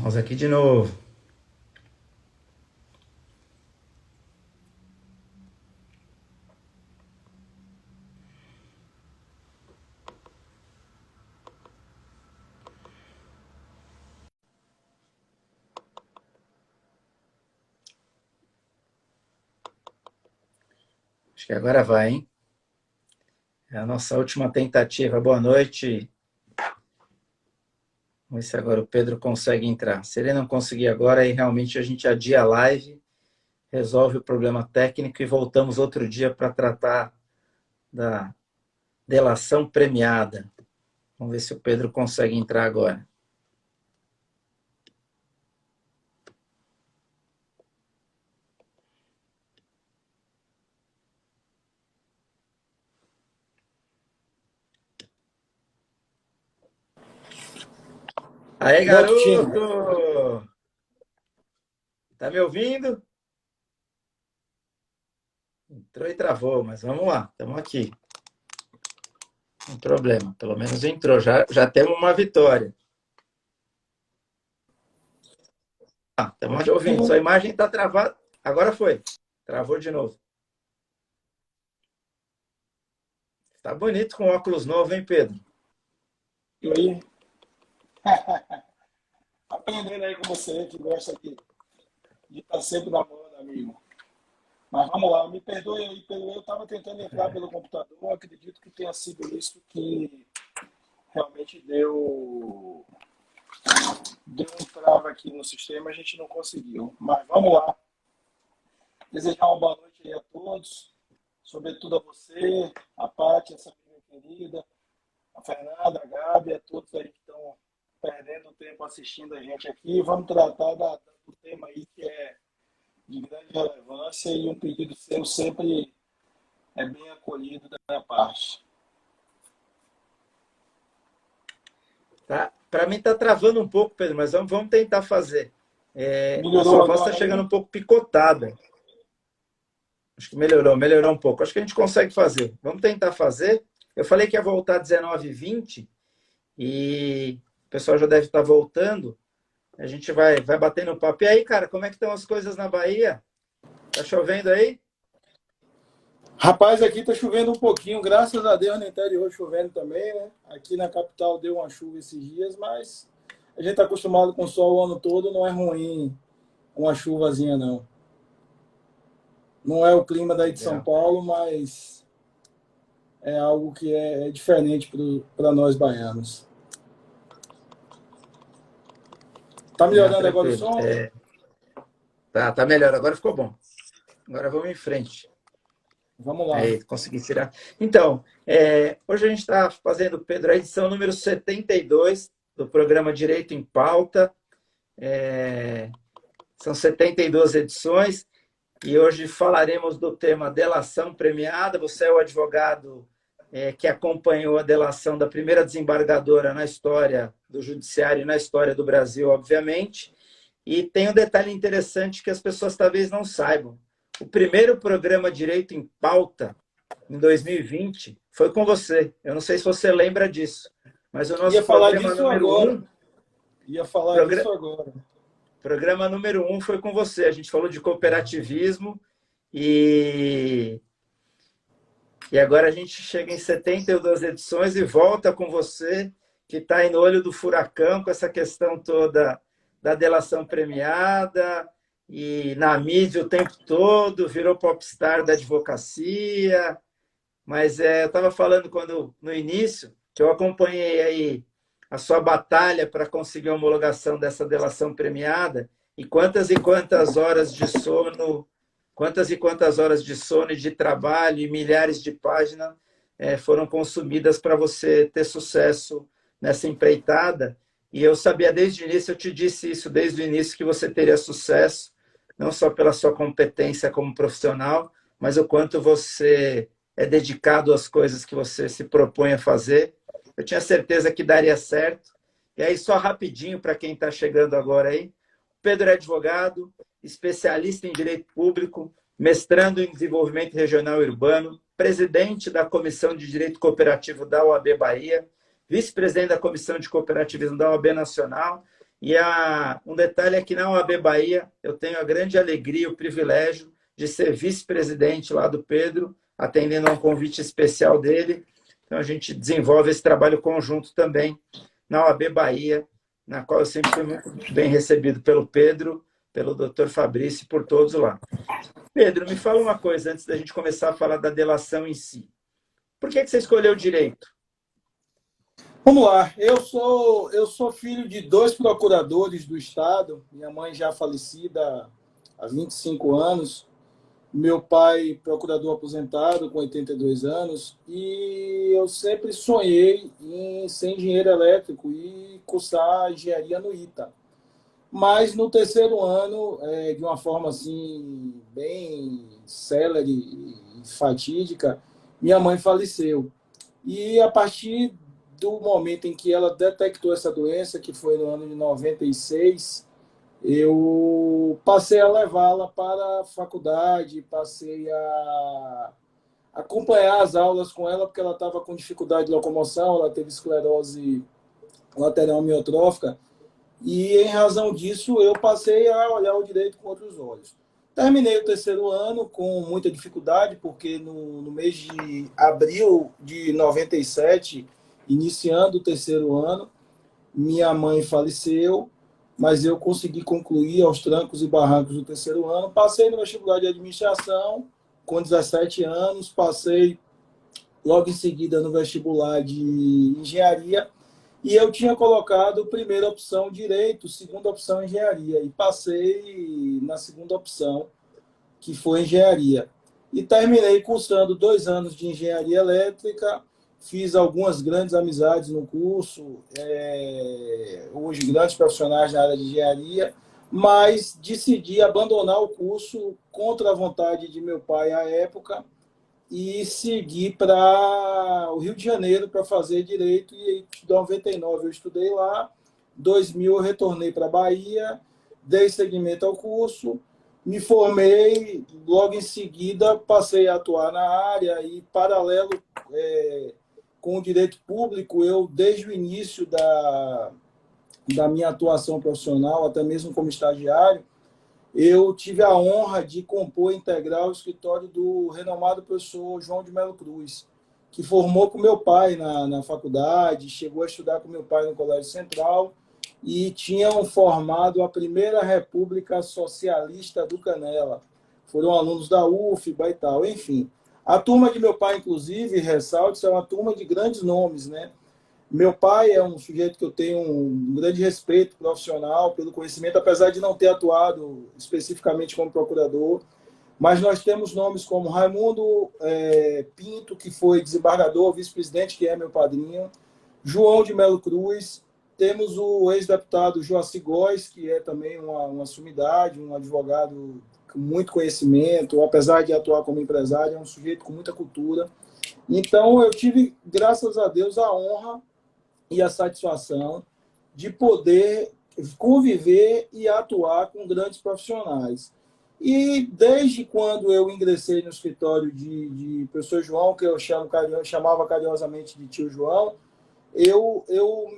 Vamos aqui de novo. Acho que agora vai, hein? É a nossa última tentativa. Boa noite. Vamos ver se agora o Pedro consegue entrar. Se ele não conseguir agora, aí realmente a gente adia a live, resolve o problema técnico e voltamos outro dia para tratar da delação premiada. Vamos ver se o Pedro consegue entrar agora. Aí, Noto, time. garoto! Tá me ouvindo? Entrou e travou, mas vamos lá, estamos aqui. Não tem problema, pelo menos entrou. Já temos uma vitória. Estamos ouvindo. Sua imagem está travada. Agora foi. Travou de novo. Tá bonito com óculos novo, hein, Pedro? E aí? Aprendendo aí com você, que gosta de estar sempre na moda, amigo. Mas vamos lá, me perdoe aí, eu estava tentando entrar pelo computador, acredito que tenha sido isso que realmente deu um trava aqui no sistema, a gente não conseguiu. Mas vamos lá. Desejar uma boa noite aí a todos, sobretudo a você, a Paty, essa minha querida, a Fernanda, a Gabi, a todos aí que estão perdendo tempo assistindo a gente aqui. Vamos tratar do tema aí que é de grande relevância e um pedido seu sempre é bem acolhido da minha parte. Tá? Para mim está travando um pouco, Pedro, mas vamos tentar fazer. A sua Melhorou voz está agora chegando aí? um pouco picotada. Acho que melhorou um pouco. Acho que a gente consegue fazer. Vamos tentar fazer. Eu falei que ia voltar às 19h20 e o pessoal já deve estar voltando. A gente vai batendo papo. E aí, cara, como é que estão as coisas na Bahia? Tá chovendo aí? Rapaz, aqui tá chovendo um pouquinho, graças a Deus no interior chovendo também, né? Aqui na capital deu uma chuva esses dias, mas a gente tá acostumado com sol o ano todo, não é ruim uma chuvazinha não. Não é o clima daí de São Legal. Paulo, mas é algo que é diferente para nós baianos. Tá Não, melhorando agora o tranquilo. som? Tá melhor. Agora ficou bom. Agora vamos em frente. Vamos lá. Aí, consegui tirar. Então, hoje a gente está fazendo, Pedro, a edição número 72 do programa Direito em Pauta. São 72 edições e hoje falaremos do tema delação premiada. Você é o advogado que acompanhou a delação da primeira desembargadora na história do judiciário e na história do Brasil, obviamente. E tem um detalhe interessante que as pessoas talvez não saibam. O primeiro programa Direito em Pauta, em 2020, foi com você. Eu não sei se você lembra disso, mas o Ia nosso falar programa disso número agora. um, Ia falar programa, disso agora. programa número 1 foi com você. A gente falou de cooperativismo e agora a gente chega em 72 edições e volta com você, que está aí no olho do furacão com essa questão toda da delação premiada e na mídia o tempo todo, virou popstar da advocacia. Mas eu estava falando no início que eu acompanhei aí a sua batalha para conseguir a homologação dessa delação premiada e quantas horas de sono, quantas e quantas horas de sono e de trabalho e milhares de páginas foram consumidas para você ter sucesso nessa empreitada. E eu sabia desde o início, eu te disse isso desde o início, que você teria sucesso, não só pela sua competência como profissional, mas o quanto você é dedicado às coisas que você se propõe a fazer. Eu tinha certeza que daria certo. E aí, só rapidinho, para quem está chegando agora aí, Pedro é advogado, especialista em direito público, mestrando em desenvolvimento regional e urbano, presidente da Comissão de Direito Cooperativo da OAB Bahia, vice-presidente da Comissão de Cooperativismo da OAB Nacional E um detalhe é que na OAB Bahia eu tenho a grande alegria, o privilégio de ser vice-presidente lá do Pedro, atendendo a um convite especial dele. Então a gente desenvolve esse trabalho conjunto também na OAB Bahia, na qual eu sempre fui muito bem recebido pelo Pedro, pelo Dr. Fabrício e por todos lá. Pedro, me fala uma coisa antes da gente começar a falar da delação em si. Por que você escolheu direito? Vamos lá, eu sou filho de 2 procuradores do Estado, minha mãe já falecida há 25 anos, meu pai procurador aposentado com 82 anos, e eu sempre sonhei em ser engenheiro elétrico e cursar engenharia no ITA. Mas no terceiro ano, de uma forma assim, bem célere e fatídica, minha mãe faleceu. E a partir do momento em que ela detectou essa doença, que foi no ano de 96, eu passei a levá-la para a faculdade, passei a acompanhar as aulas com ela, porque ela estava com dificuldade de locomoção, ela teve esclerose lateral amiotrófica, e em razão disso eu passei a olhar o direito com outros olhos. Terminei o terceiro ano com muita dificuldade, porque no mês de abril de 97, iniciando o terceiro ano, minha mãe faleceu, mas eu consegui concluir aos trancos e barrancos do terceiro ano. Passei no vestibular de administração com 17 anos, passei logo em seguida no vestibular de engenharia, e eu tinha colocado primeira opção direito, segunda opção engenharia, e passei na segunda opção, que foi engenharia. E terminei cursando 2 anos de engenharia elétrica, fiz algumas grandes amizades no curso, hoje grandes profissionais na área de engenharia, mas decidi abandonar o curso contra a vontade de meu pai à época e seguir para o Rio de Janeiro para fazer direito. E em 99 eu estudei lá, 2000 eu retornei para a Bahia, dei seguimento ao curso, me formei, logo em seguida passei a atuar na área e, paralelo com o direito público, eu, desde o início da minha atuação profissional, até mesmo como estagiário, eu tive a honra de compor e integrar o escritório do renomado professor João de Melo Cruz, que formou com meu pai na faculdade, chegou a estudar com meu pai no Colégio Central e tinham formado a primeira República Socialista do Canela. Foram alunos da UFBA e tal, enfim. A turma de meu pai, inclusive, ressalto, é uma turma de grandes nomes, né? Meu pai é um sujeito que eu tenho um grande respeito profissional pelo conhecimento, apesar de não ter atuado especificamente como procurador, mas nós temos nomes como Raimundo Pinto, que foi desembargador, vice-presidente, que é meu padrinho, João de Melo Cruz, temos o ex-deputado Joaci Góes, que é também uma sumidade, um advogado com muito conhecimento, apesar de atuar como empresário, é um sujeito com muita cultura. Então, eu tive, graças a Deus, a honra e a satisfação de poder conviver e atuar com grandes profissionais. E desde quando eu ingressei no escritório de professor João, que eu chamava carinhosamente de tio João, eu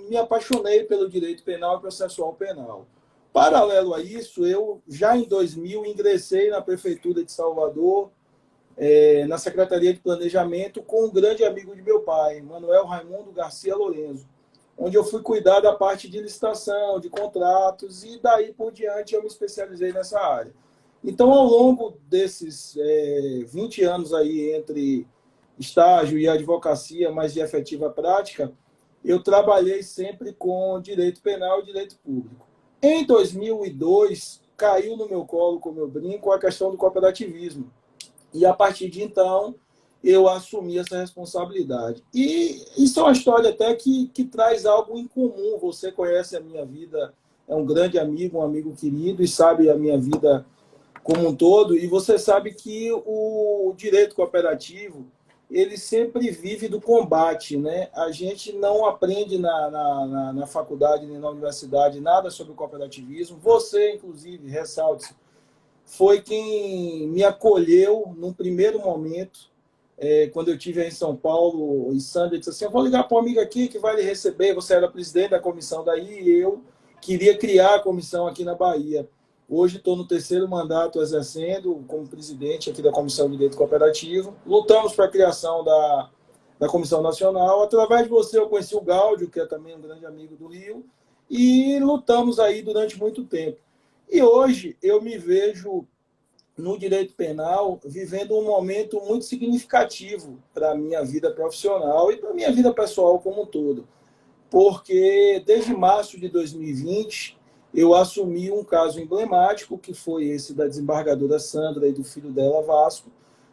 me apaixonei pelo direito penal e processual penal. Paralelo a isso, eu já em 2000 ingressei na Prefeitura de Salvador, na Secretaria de Planejamento, com um grande amigo de meu pai, Manuel Raimundo Garcia Lorenzo, onde eu fui cuidar da parte de licitação, de contratos, e daí por diante eu me especializei nessa área. Então, ao longo desses 20 anos aí entre estágio e advocacia, mais de efetiva prática, eu trabalhei sempre com direito penal e direito público. Em 2002, caiu no meu colo, como eu brinco, a questão do cooperativismo. E, a partir de então, eu assumi essa responsabilidade. E isso é uma história até que traz algo em comum. Você conhece a minha vida, é um grande amigo, um amigo querido, e sabe a minha vida como um todo. E você sabe que o direito cooperativo, ele sempre vive do combate, né? A gente não aprende na faculdade nem na universidade nada sobre o cooperativismo. Você, inclusive, ressalte, foi quem me acolheu num primeiro momento, quando eu estive em São Paulo, e Sandra disse assim, eu vou ligar para um amigo aqui que vai lhe receber, você era presidente da comissão daí, e eu queria criar a comissão aqui na Bahia. Hoje estou no 3º mandato exercendo como presidente aqui da Comissão de Direito Cooperativo. Lutamos para a criação da Comissão Nacional. Através de você eu conheci o Gáudio, que é também um grande amigo do Rio, e lutamos aí durante muito tempo. E hoje eu me vejo no direito penal vivendo um momento muito significativo para a minha vida profissional e para a minha vida pessoal como um todo. Porque desde março de 2020 eu assumi um caso emblemático, que foi esse da desembargadora Sandra e do filho dela, Vasco,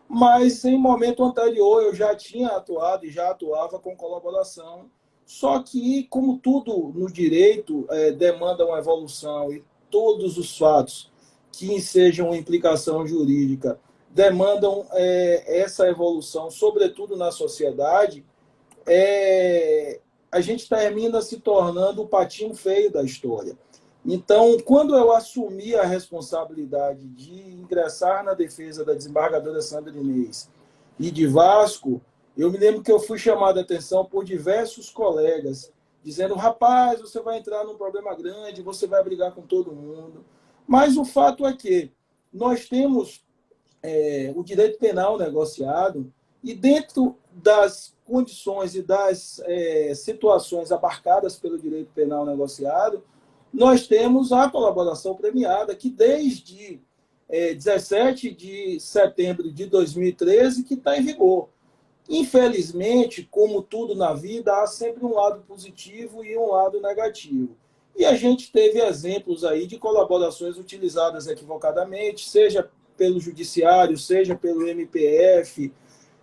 mas em momento anterior eu já tinha atuado e já atuava com colaboração, só que, como tudo no direito demanda uma evolução e todos os fatos que sejam implicação jurídica demandam essa evolução, sobretudo na sociedade, a gente termina se tornando o patinho feio da história. Então, quando eu assumi a responsabilidade de ingressar na defesa da desembargadora Sandra Inês e de Vasco, eu me lembro que eu fui chamado a atenção por diversos colegas, dizendo, rapaz, você vai entrar num problema grande, você vai brigar com todo mundo. Mas o fato é que nós temos o direito penal negociado e dentro das condições e das situações abarcadas pelo direito penal negociado, nós temos a colaboração premiada, que desde 17 de setembro de 2013 que está em vigor. Infelizmente, como tudo na vida, há sempre um lado positivo e um lado negativo. E a gente teve exemplos aí de colaborações utilizadas equivocadamente, seja pelo Judiciário, seja pelo MPF,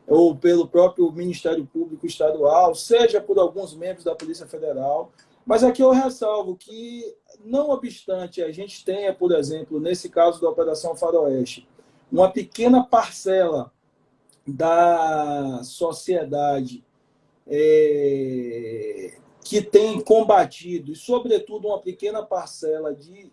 ou pelo próprio Ministério Público Estadual, seja por alguns membros da Polícia Federal. Mas aqui eu ressalvo que, não obstante a gente tenha, por exemplo, nesse caso da Operação Faroeste, uma pequena parcela da sociedade que tem combatido, e sobretudo uma pequena parcela que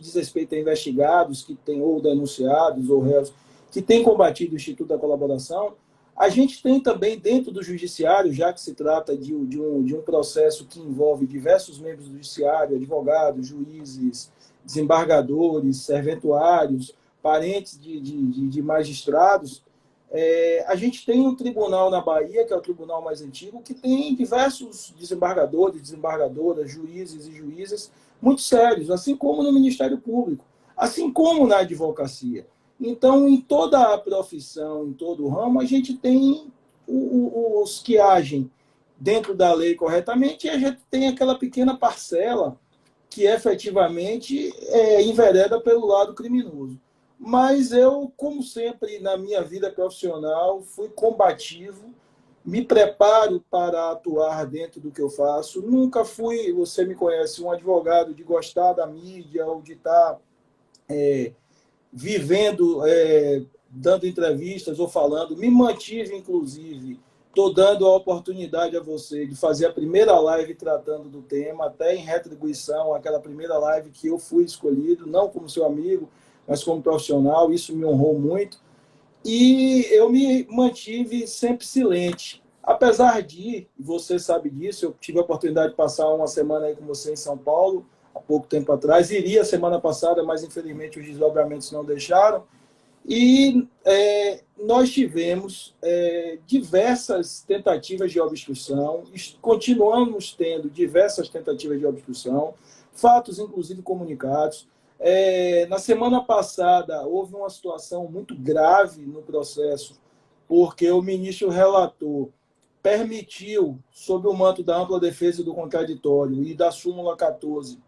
diz respeito a investigados, que tem, ou denunciados, ou réus, que tem combatido o Instituto da Colaboração, a gente tem também dentro do Judiciário, já que se trata de um processo que envolve diversos membros do Judiciário, advogados, juízes, desembargadores, serventuários, parentes de magistrados, a gente tem um tribunal na Bahia, que é o tribunal mais antigo, que tem diversos desembargadores, desembargadoras, juízes e juízas muito sérios, assim como no Ministério Público, assim como na advocacia. Então, em toda a profissão, em todo o ramo, a gente tem os que agem dentro da lei corretamente e a gente tem aquela pequena parcela que efetivamente envereda pelo lado criminoso. Mas eu, como sempre na minha vida profissional, fui combativo, me preparo para atuar dentro do que eu faço. Nunca fui, você me conhece, um advogado de gostar da mídia ou de estar vivendo, dando entrevistas ou falando. Me mantive, inclusive, estou dando a oportunidade a você de fazer a primeira live tratando do tema, até em retribuição, aquela primeira live que eu fui escolhido, não como seu amigo, mas como profissional. Isso me honrou muito. E eu me mantive sempre silente. Apesar de, você sabe disso, eu tive a oportunidade de passar uma semana aí com você em São Paulo, há pouco tempo atrás. Iria semana passada, mas infelizmente os desdobramentos não deixaram. E nós tivemos diversas tentativas de obstrução, continuamos tendo diversas tentativas de obstrução, fatos inclusive comunicados. Na semana passada, houve uma situação muito grave no processo, porque o ministro relator permitiu, sob o manto da ampla defesa do contraditório e da súmula 14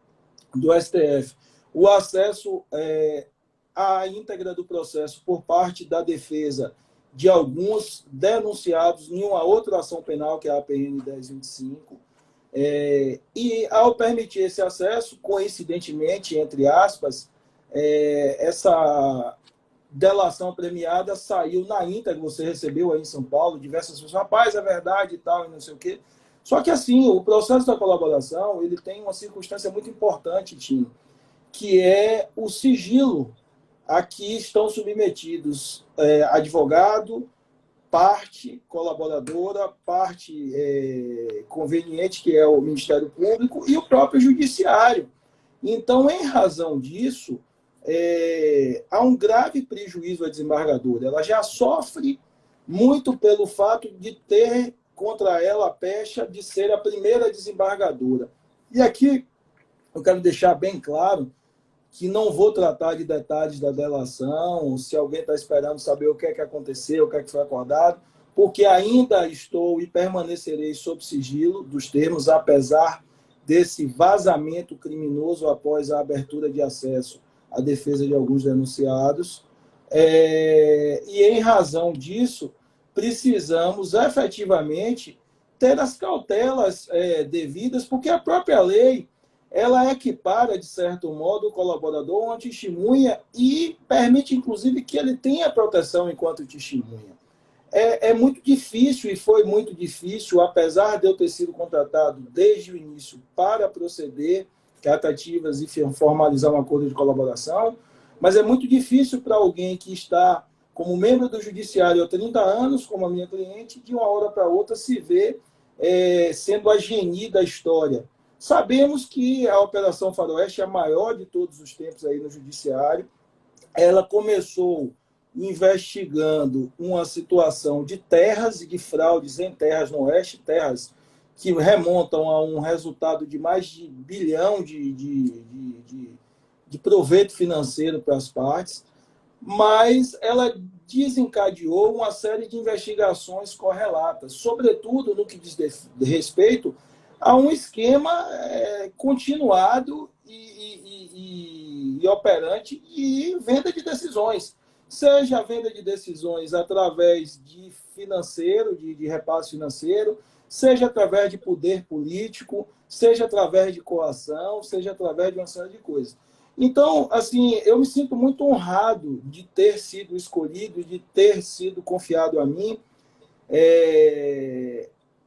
do STF, o acesso à íntegra do processo por parte da defesa de alguns denunciados em uma outra ação penal, que é a APN 1025. E, ao permitir esse acesso, coincidentemente, entre aspas, essa delação premiada saiu na íntegra, você recebeu aí em São Paulo, diversas pessoas, rapaz, é verdade e tal, e não sei o quê. Só que, assim, o processo da colaboração, ele tem uma circunstância muito importante, Tino, que é o sigilo a que estão submetidos advogado, parte colaboradora, parte conveniente, que é o Ministério Público, e o próprio Judiciário. Então, em razão disso, há um grave prejuízo à desembargadora. Ela já sofre muito pelo fato de ter contra ela a pecha de ser a primeira desembargadora. E aqui eu quero deixar bem claro que não vou tratar de detalhes da delação, se alguém está esperando saber o que é que aconteceu, o que é que foi acordado, porque ainda estou e permanecerei sob sigilo dos termos, apesar desse vazamento criminoso após a abertura de acesso à defesa de alguns denunciados. E, em razão disso, precisamos efetivamente ter as cautelas devidas, porque a própria lei ela equipara, de certo modo, o colaborador a uma testemunha e permite, inclusive, que ele tenha proteção enquanto testemunha. É muito difícil, e foi muito difícil, apesar de eu ter sido contratado desde o início para proceder tratativas e formalizar um acordo de colaboração, mas é muito difícil para alguém que está como membro do judiciário há 30 anos, como a minha cliente, de uma hora para outra se ver sendo a geni da história. Sabemos que a Operação Faroeste é a maior de todos os tempos aí no judiciário. Ela começou investigando uma situação de terras e de fraudes em terras no Oeste, terras que remontam a um resultado de mais de R$ 1 bilhão de proveito financeiro para as partes, mas ela desencadeou uma série de investigações correlatas, sobretudo no que diz respeito a um esquema continuado e operante de venda de decisões, seja a venda de decisões através de financeiro, de repasse financeiro, seja através de poder político, seja através de coação, seja através de uma série de coisas. Então, assim, eu me sinto muito honrado de ter sido escolhido, de ter sido confiado a mim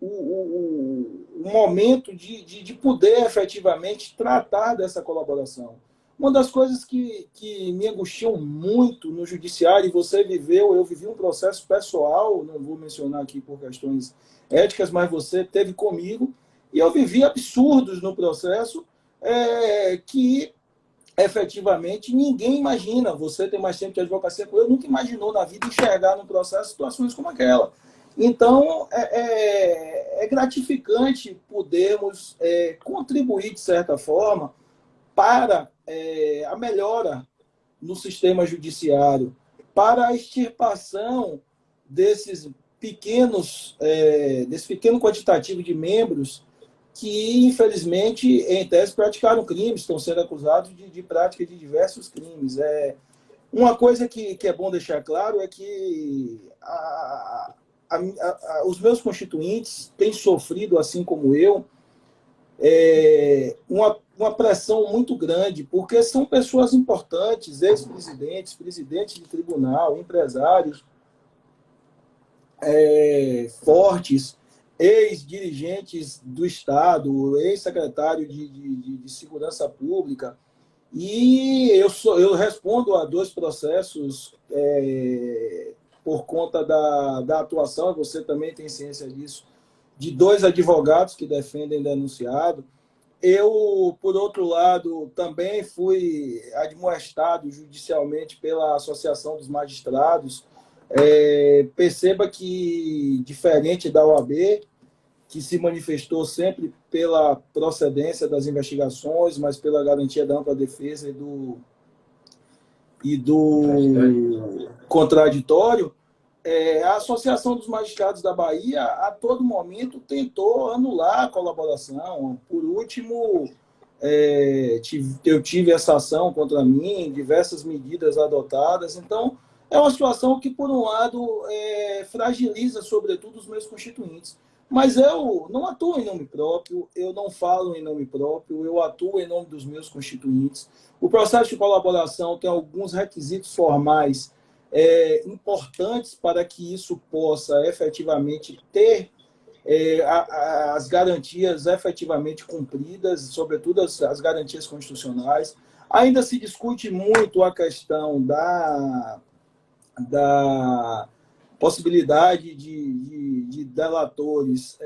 o momento de poder efetivamente tratar dessa colaboração. Uma das coisas que me angustiam muito no judiciário, e você viveu, eu vivi um processo pessoal, não vou mencionar aqui por questões éticas, mas você teve comigo, e eu vivi absurdos no processo que efetivamente ninguém imagina. Você tem mais tempo de advocacia que eu, nunca imaginou na vida enxergar no processo situações como aquela. Então, é gratificante podermos contribuir, de certa forma, para a melhora no sistema judiciário, para a extirpação desse pequeno quantitativo de membros que, infelizmente, em tese, praticaram crimes, estão sendo acusados de prática de diversos crimes. Uma coisa que é bom deixar claro é que os meus constituintes têm sofrido, assim como eu, uma pressão muito grande, porque são pessoas importantes, ex-presidentes, presidentes de tribunal, empresários fortes, ex-dirigentes do Estado, ex-secretário de Segurança Pública, e eu respondo a 2 processos por conta da atuação, você também tem ciência disso, de 2 advogados que defendem denunciado. Eu, por outro lado, também fui admoestado judicialmente pela Associação dos Magistrados. Perceba que, diferente da OAB, que se manifestou sempre pela procedência das investigações, mas pela garantia da ampla defesa e do contraditório, a Associação dos Magistrados da Bahia, a todo momento, tentou anular a colaboração. Por último, eu tive essa ação contra mim, diversas medidas adotadas. Então, é uma situação que, por um lado, fragiliza, sobretudo, os meus constituintes. Mas eu não atuo em nome próprio, eu não falo em nome próprio, eu atuo em nome dos meus constituintes. O processo de colaboração tem alguns requisitos formais importantes para que isso possa efetivamente ter as garantias efetivamente cumpridas, sobretudo as garantias constitucionais. Ainda se discute muito a questão da possibilidade de delatores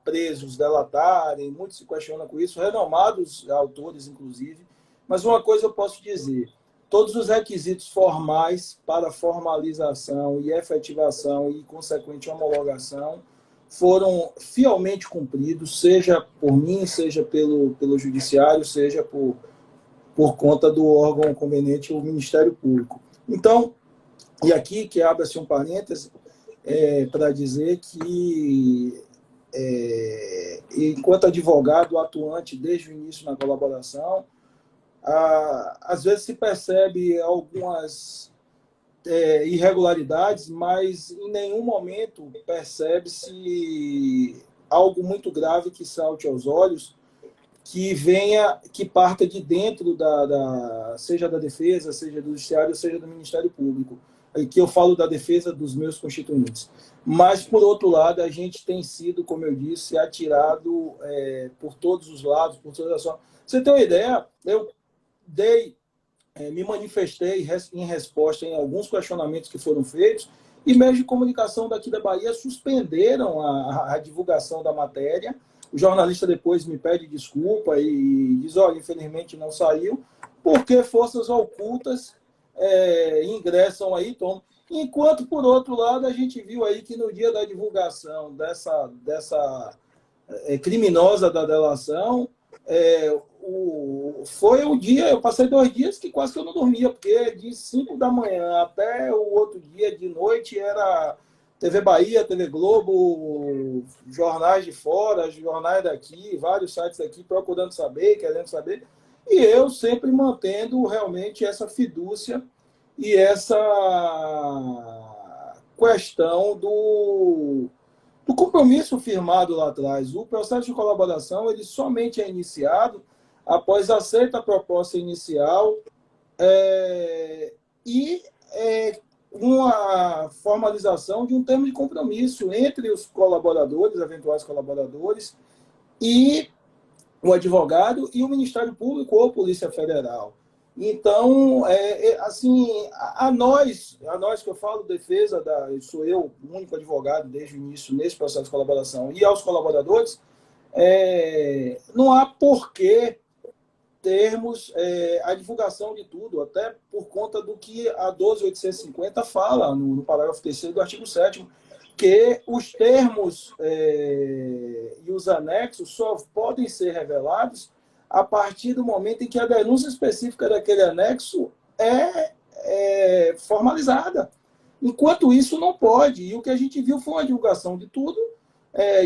presos delatarem, muito se questiona com isso, renomados autores, inclusive. Mas uma coisa eu posso dizer, todos os requisitos formais para formalização e efetivação e consequente homologação foram fielmente cumpridos, seja por mim, seja pelo Judiciário, seja por conta do órgão conveniente, o Ministério Público. Então, e aqui que abre-se um parêntese para dizer que, enquanto advogado atuante desde o início na colaboração, às vezes se percebe algumas irregularidades, mas em nenhum momento percebe-se algo muito grave que salte aos olhos, que parta de dentro seja da defesa, seja do judiciário, seja do Ministério Público. Aqui eu falo da defesa dos meus constituintes. Mas, por outro lado, a gente tem sido, como eu disse, atirado por todos os lados, por todas as formas. Você tem uma ideia? Eu me manifestei em resposta em alguns questionamentos que foram feitos, e meios de comunicação daqui da Bahia suspenderam a divulgação da matéria. O jornalista depois me pede desculpa e diz, olha, infelizmente não saiu, porque forças ocultas ingressam aí, Tom. Enquanto, por outro lado, a gente viu aí que no dia da divulgação dessa criminosa da delação, foi o dia, eu passei 2 dias que quase que eu não dormia, porque de 5 da manhã até o outro dia de noite era TV Bahia, TV Globo, jornais de fora, jornais daqui, vários sites daqui procurando saber, querendo saber, e eu sempre mantendo realmente essa fidúcia e essa questão do compromisso firmado lá atrás. O processo de colaboração ele somente é iniciado após aceita a proposta inicial e uma formalização de um termo de compromisso entre os colaboradores, eventuais colaboradores, e o advogado e o Ministério Público ou Polícia Federal. Então, assim, a nós que eu falo, defesa, sou eu o único advogado desde o início nesse processo de colaboração, e aos colaboradores, não há porquê termos a divulgação de tudo, até por conta do que a 12.850 fala no parágrafo 3º do artigo 7º, que os termos e os anexos só podem ser revelados a partir do momento em que a denúncia específica daquele anexo é formalizada. Enquanto isso, não pode. E o que a gente viu foi uma divulgação de tudo,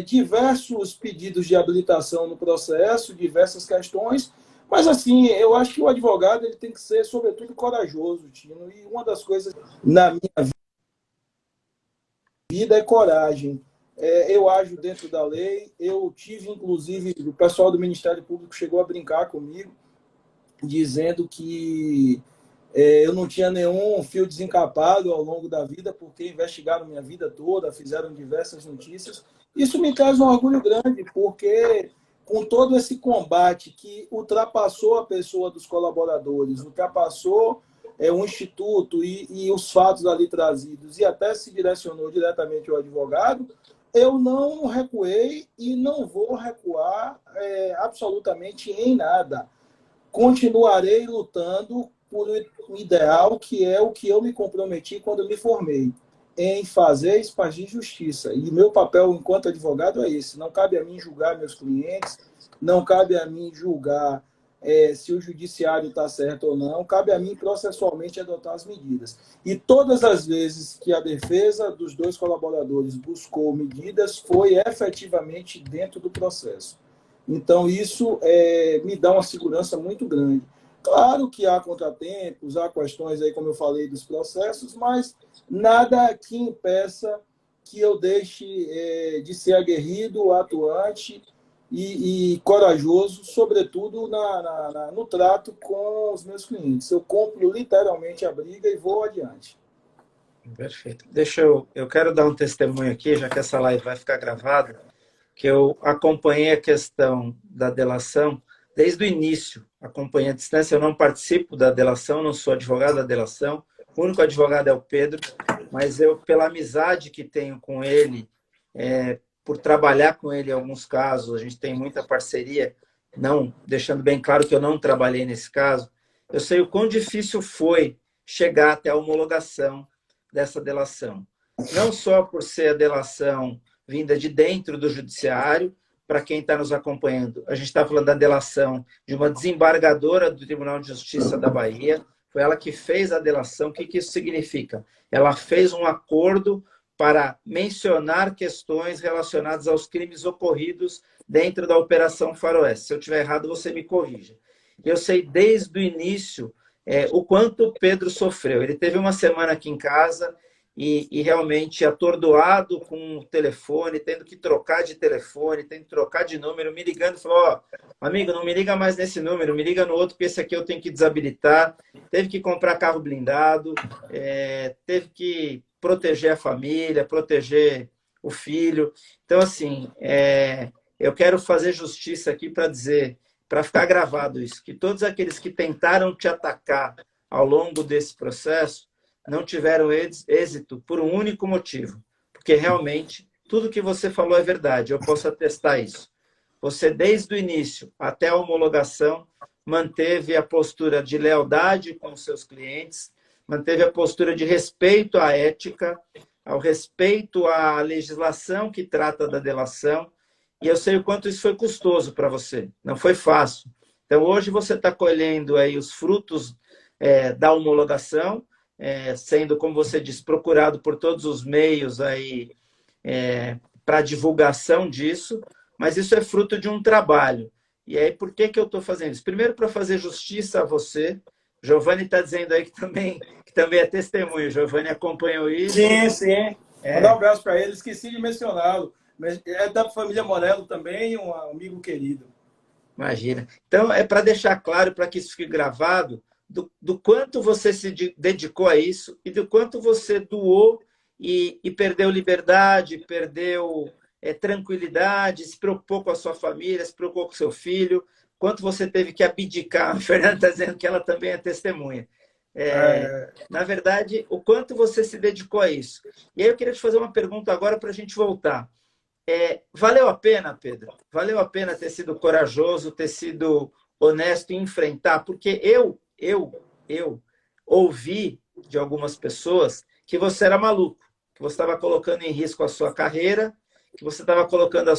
diversos pedidos de habilitação no processo, diversas questões, mas, assim, eu acho que o advogado ele tem que ser, sobretudo, corajoso, Tino. E uma das coisas na minha vida é coragem. Eu ajo dentro da lei. Eu tive, inclusive, o pessoal do Ministério Público chegou a brincar comigo, dizendo que eu não tinha nenhum fio desencapado ao longo da vida, porque investigaram minha vida toda, fizeram diversas notícias. Isso me traz um orgulho grande, porque com todo esse combate que ultrapassou a pessoa dos colaboradores, ultrapassou o Instituto e os fatos ali trazidos, e até se direcionou diretamente ao advogado, eu não recuei e não vou recuar absolutamente em nada. Continuarei lutando por um ideal que é o que eu me comprometi quando me formei, em fazer expandir justiça. E meu papel enquanto advogado é esse. Não cabe a mim julgar meus clientes, não cabe a mim julgar se o judiciário está certo ou não, cabe a mim processualmente adotar as medidas. E todas as vezes que a defesa dos 2 colaboradores buscou medidas, foi efetivamente dentro do processo. Então, isso me dá uma segurança muito grande. Claro que há contratempos, há questões aí, como eu falei, dos processos, mas nada que impeça que eu deixe de ser aguerrido, atuante e corajoso, sobretudo no trato com os meus clientes. Eu compro literalmente a briga e vou adiante. Perfeito. Eu quero dar um testemunho aqui, já que essa live vai ficar gravada, que eu acompanhei a questão da delação desde o início, acompanhei a distância. Eu não participo da delação, não sou advogado da delação, o único advogado é o Pedro, mas eu, pela amizade que tenho com ele, por trabalhar com ele em alguns casos, a gente tem muita parceria, não deixando bem claro que eu não trabalhei nesse caso, eu sei o quão difícil foi chegar até a homologação dessa delação. Não só por ser a delação vinda de dentro do judiciário, para quem está nos acompanhando, a gente está falando da delação de uma desembargadora do Tribunal de Justiça da Bahia, foi ela que fez a delação. O que isso significa? Ela fez um acordo para mencionar questões relacionadas aos crimes ocorridos dentro da Operação Faroeste. Se eu estiver errado, você me corrija. Eu sei desde o início o quanto o Pedro sofreu. Ele teve uma semana aqui em casa e realmente atordoado com o telefone, tendo que trocar de telefone, tendo que trocar de número, me ligando, falou, amigo, não me liga mais nesse número, me liga no outro, porque esse aqui eu tenho que desabilitar. Teve que comprar carro blindado, teve que proteger a família, proteger o filho. Então, assim, eu quero fazer justiça aqui para dizer, para ficar gravado isso, que todos aqueles que tentaram te atacar ao longo desse processo não tiveram êxito por um único motivo, porque realmente tudo que você falou é verdade, eu posso atestar isso. Você, desde o início até a homologação, manteve a postura de lealdade com os seus clientes, manteve a postura de respeito à ética, ao respeito à legislação que trata da delação, e eu sei o quanto isso foi custoso para você, não foi fácil. Então, hoje você está colhendo aí os frutos da homologação, sendo, como você disse, procurado por todos os meios aí para divulgação disso, mas isso é fruto de um trabalho. E aí, por que eu estou fazendo isso? Primeiro, para fazer justiça a você. Giovanni está dizendo aí que também é testemunho. Giovanni acompanhou isso. Sim, sim. Mandar um abraço para ele. Esqueci de mencioná-lo. Mas é da família Morello também, um amigo querido. Imagina. Então, é para deixar claro, para que isso fique gravado, do quanto você se dedicou a isso e do quanto você doou e perdeu liberdade, perdeu tranquilidade, se preocupou com a sua família, se preocupou com o seu filho, quanto você teve que abdicar. A Fernanda está dizendo que ela também é testemunha. Na verdade, o quanto você se dedicou a isso. E aí eu queria te fazer uma pergunta agora para a gente voltar. Valeu a pena, Pedro? Valeu a pena ter sido corajoso, ter sido honesto e enfrentar? Porque eu ouvi de algumas pessoas que você era maluco, que você estava colocando em risco a sua carreira, que você estava colocando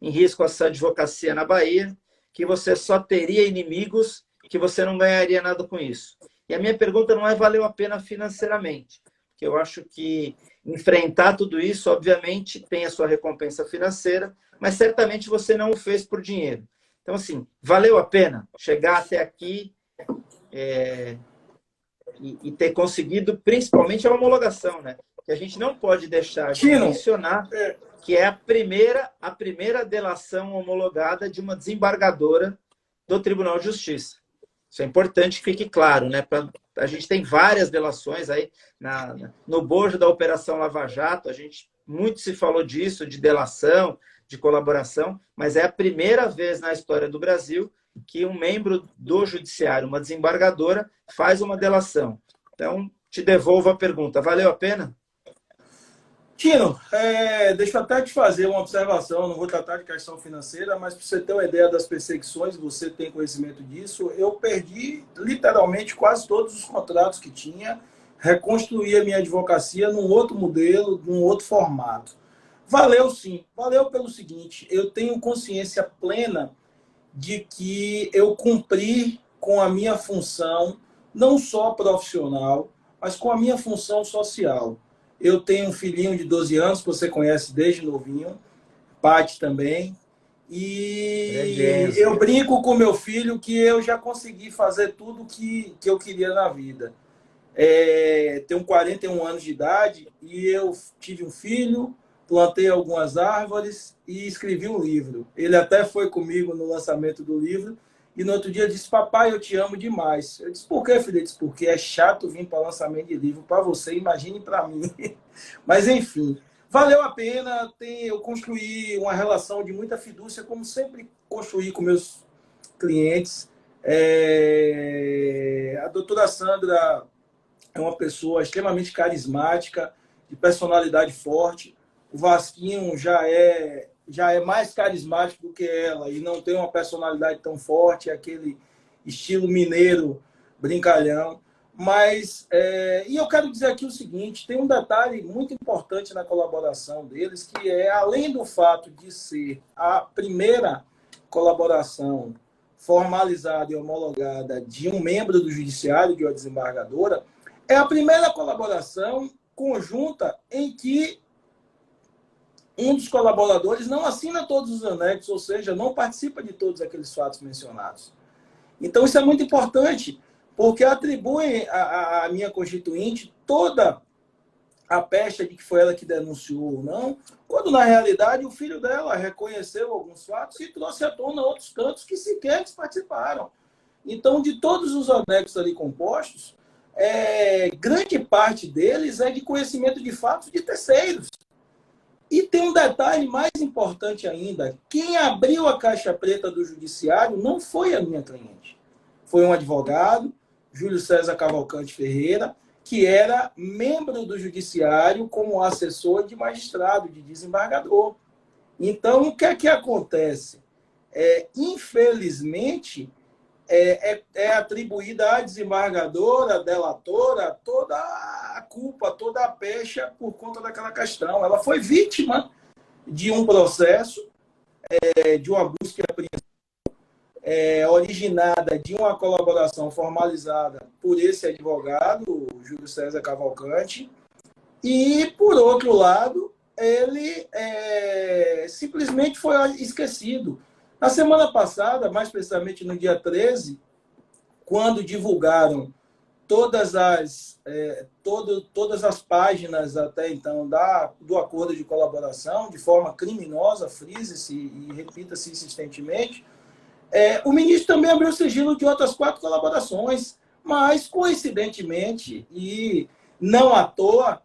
em risco a sua advocacia na Bahia, que você só teria inimigos, que você não ganharia nada com isso. E a minha pergunta não é valeu a pena financeiramente, porque eu acho que enfrentar tudo isso, obviamente, tem a sua recompensa financeira, mas certamente você não o fez por dinheiro. Então, assim, valeu a pena chegar até aqui e ter conseguido, principalmente, a homologação, né? Que a gente não pode deixar de mencionar que é a primeira delação homologada de uma desembargadora do Tribunal de Justiça. Isso é importante que fique claro, né? A gente tem várias delações aí no bojo da Operação Lava Jato, muito se falou disso, de delação, de colaboração, mas é a primeira vez na história do Brasil que um membro do judiciário, uma desembargadora, faz uma delação. Então, te devolvo a pergunta. Valeu a pena? Tino, deixa eu até te fazer uma observação, não vou tratar de questão financeira, mas para você ter uma ideia das perseguições, você tem conhecimento disso, eu perdi literalmente quase todos os contratos que tinha, reconstruí a minha advocacia num outro modelo, num outro formato. Valeu sim, valeu pelo seguinte, eu tenho consciência plena de que eu cumpri com a minha função, não só profissional, mas com a minha função social. Eu tenho um filhinho de 12 anos, que você conhece desde novinho, Paty também, e eu brinco com meu filho que eu já consegui fazer tudo que eu queria na vida. Tenho 41 anos de idade e eu tive um filho, plantei algumas árvores e escrevi um livro. Ele até foi comigo no lançamento do livro e no outro dia disse, papai, eu te amo demais. Eu disse, por quê, filho? Ele disse, porque é chato vir para lançamento de livro para você, imagine para mim. Mas, enfim, valeu a pena. Eu construí uma relação de muita fidúcia, como sempre construí com meus clientes. A doutora Sandra é uma pessoa extremamente carismática, de personalidade forte. O Vasquinho já é mais carismático do que ela e não tem uma personalidade tão forte, é aquele estilo mineiro brincalhão. Mas, e eu quero dizer aqui o seguinte, tem um detalhe muito importante na colaboração deles, que é, além do fato de ser a primeira colaboração formalizada e homologada de um membro do judiciário, de uma desembargadora, é a primeira colaboração conjunta em que um dos colaboradores não assina todos os anexos, ou seja, não participa de todos aqueles fatos mencionados. Então, isso é muito importante, porque atribui à minha constituinte toda a pecha de que foi ela que denunciou ou não, quando, na realidade, o filho dela reconheceu alguns fatos e trouxe à tona outros tantos que sequer eles participaram. Então, de todos os anexos ali compostos, grande parte deles é de conhecimento de fatos de terceiros. E tem um detalhe mais importante ainda. Quem abriu a caixa preta do judiciário não foi a minha cliente. Foi um advogado, Júlio César Cavalcante Ferreira, que era membro do judiciário como assessor de magistrado, de desembargador. Então, o que é que acontece? Infelizmente, é atribuída à desembargadora, à delatora, toda a culpa, toda a pecha por conta daquela questão. Ela foi vítima de um processo, de uma busca e apreensão, originada de uma colaboração formalizada por esse advogado, o Júlio César Cavalcante, e, por outro lado, ele simplesmente foi esquecido. Na semana passada, mais precisamente no dia 13, quando divulgaram todas as páginas até então do acordo de colaboração, de forma criminosa, frise-se e repita-se insistentemente, o ministro também abriu o sigilo de outras 4 colaborações, mas, coincidentemente, e não à toa,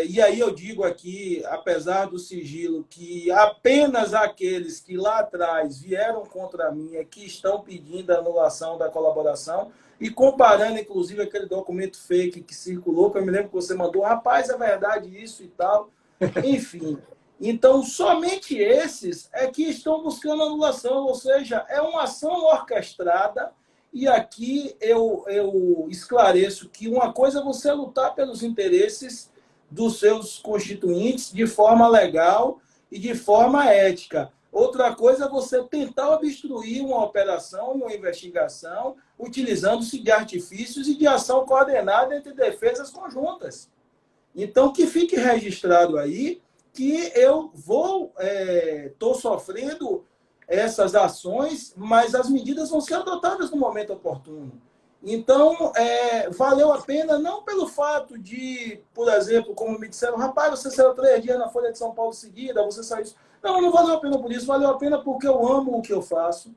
e aí eu digo aqui, apesar do sigilo, que apenas aqueles que lá atrás vieram contra mim é que estão pedindo a anulação da colaboração e comparando, inclusive, aquele documento fake que circulou, que eu me lembro que você mandou, rapaz, é verdade isso e tal. Enfim, então somente esses é que estão buscando anulação, ou seja, é uma ação orquestrada. E aqui eu esclareço que uma coisa é você lutar pelos interesses dos seus constituintes de forma legal e de forma ética. Outra coisa é você tentar obstruir uma operação, uma investigação, utilizando-se de artifícios e de ação coordenada entre defesas conjuntas. Então, que fique registrado aí que eu estou sofrendo essas ações, mas as medidas vão ser adotadas no momento oportuno. Então, valeu a pena, não pelo fato de, por exemplo, como me disseram, rapaz, você saiu 3 dias na Folha de São Paulo seguida, você saiu isso. Não valeu a pena por isso, valeu a pena porque eu amo o que eu faço.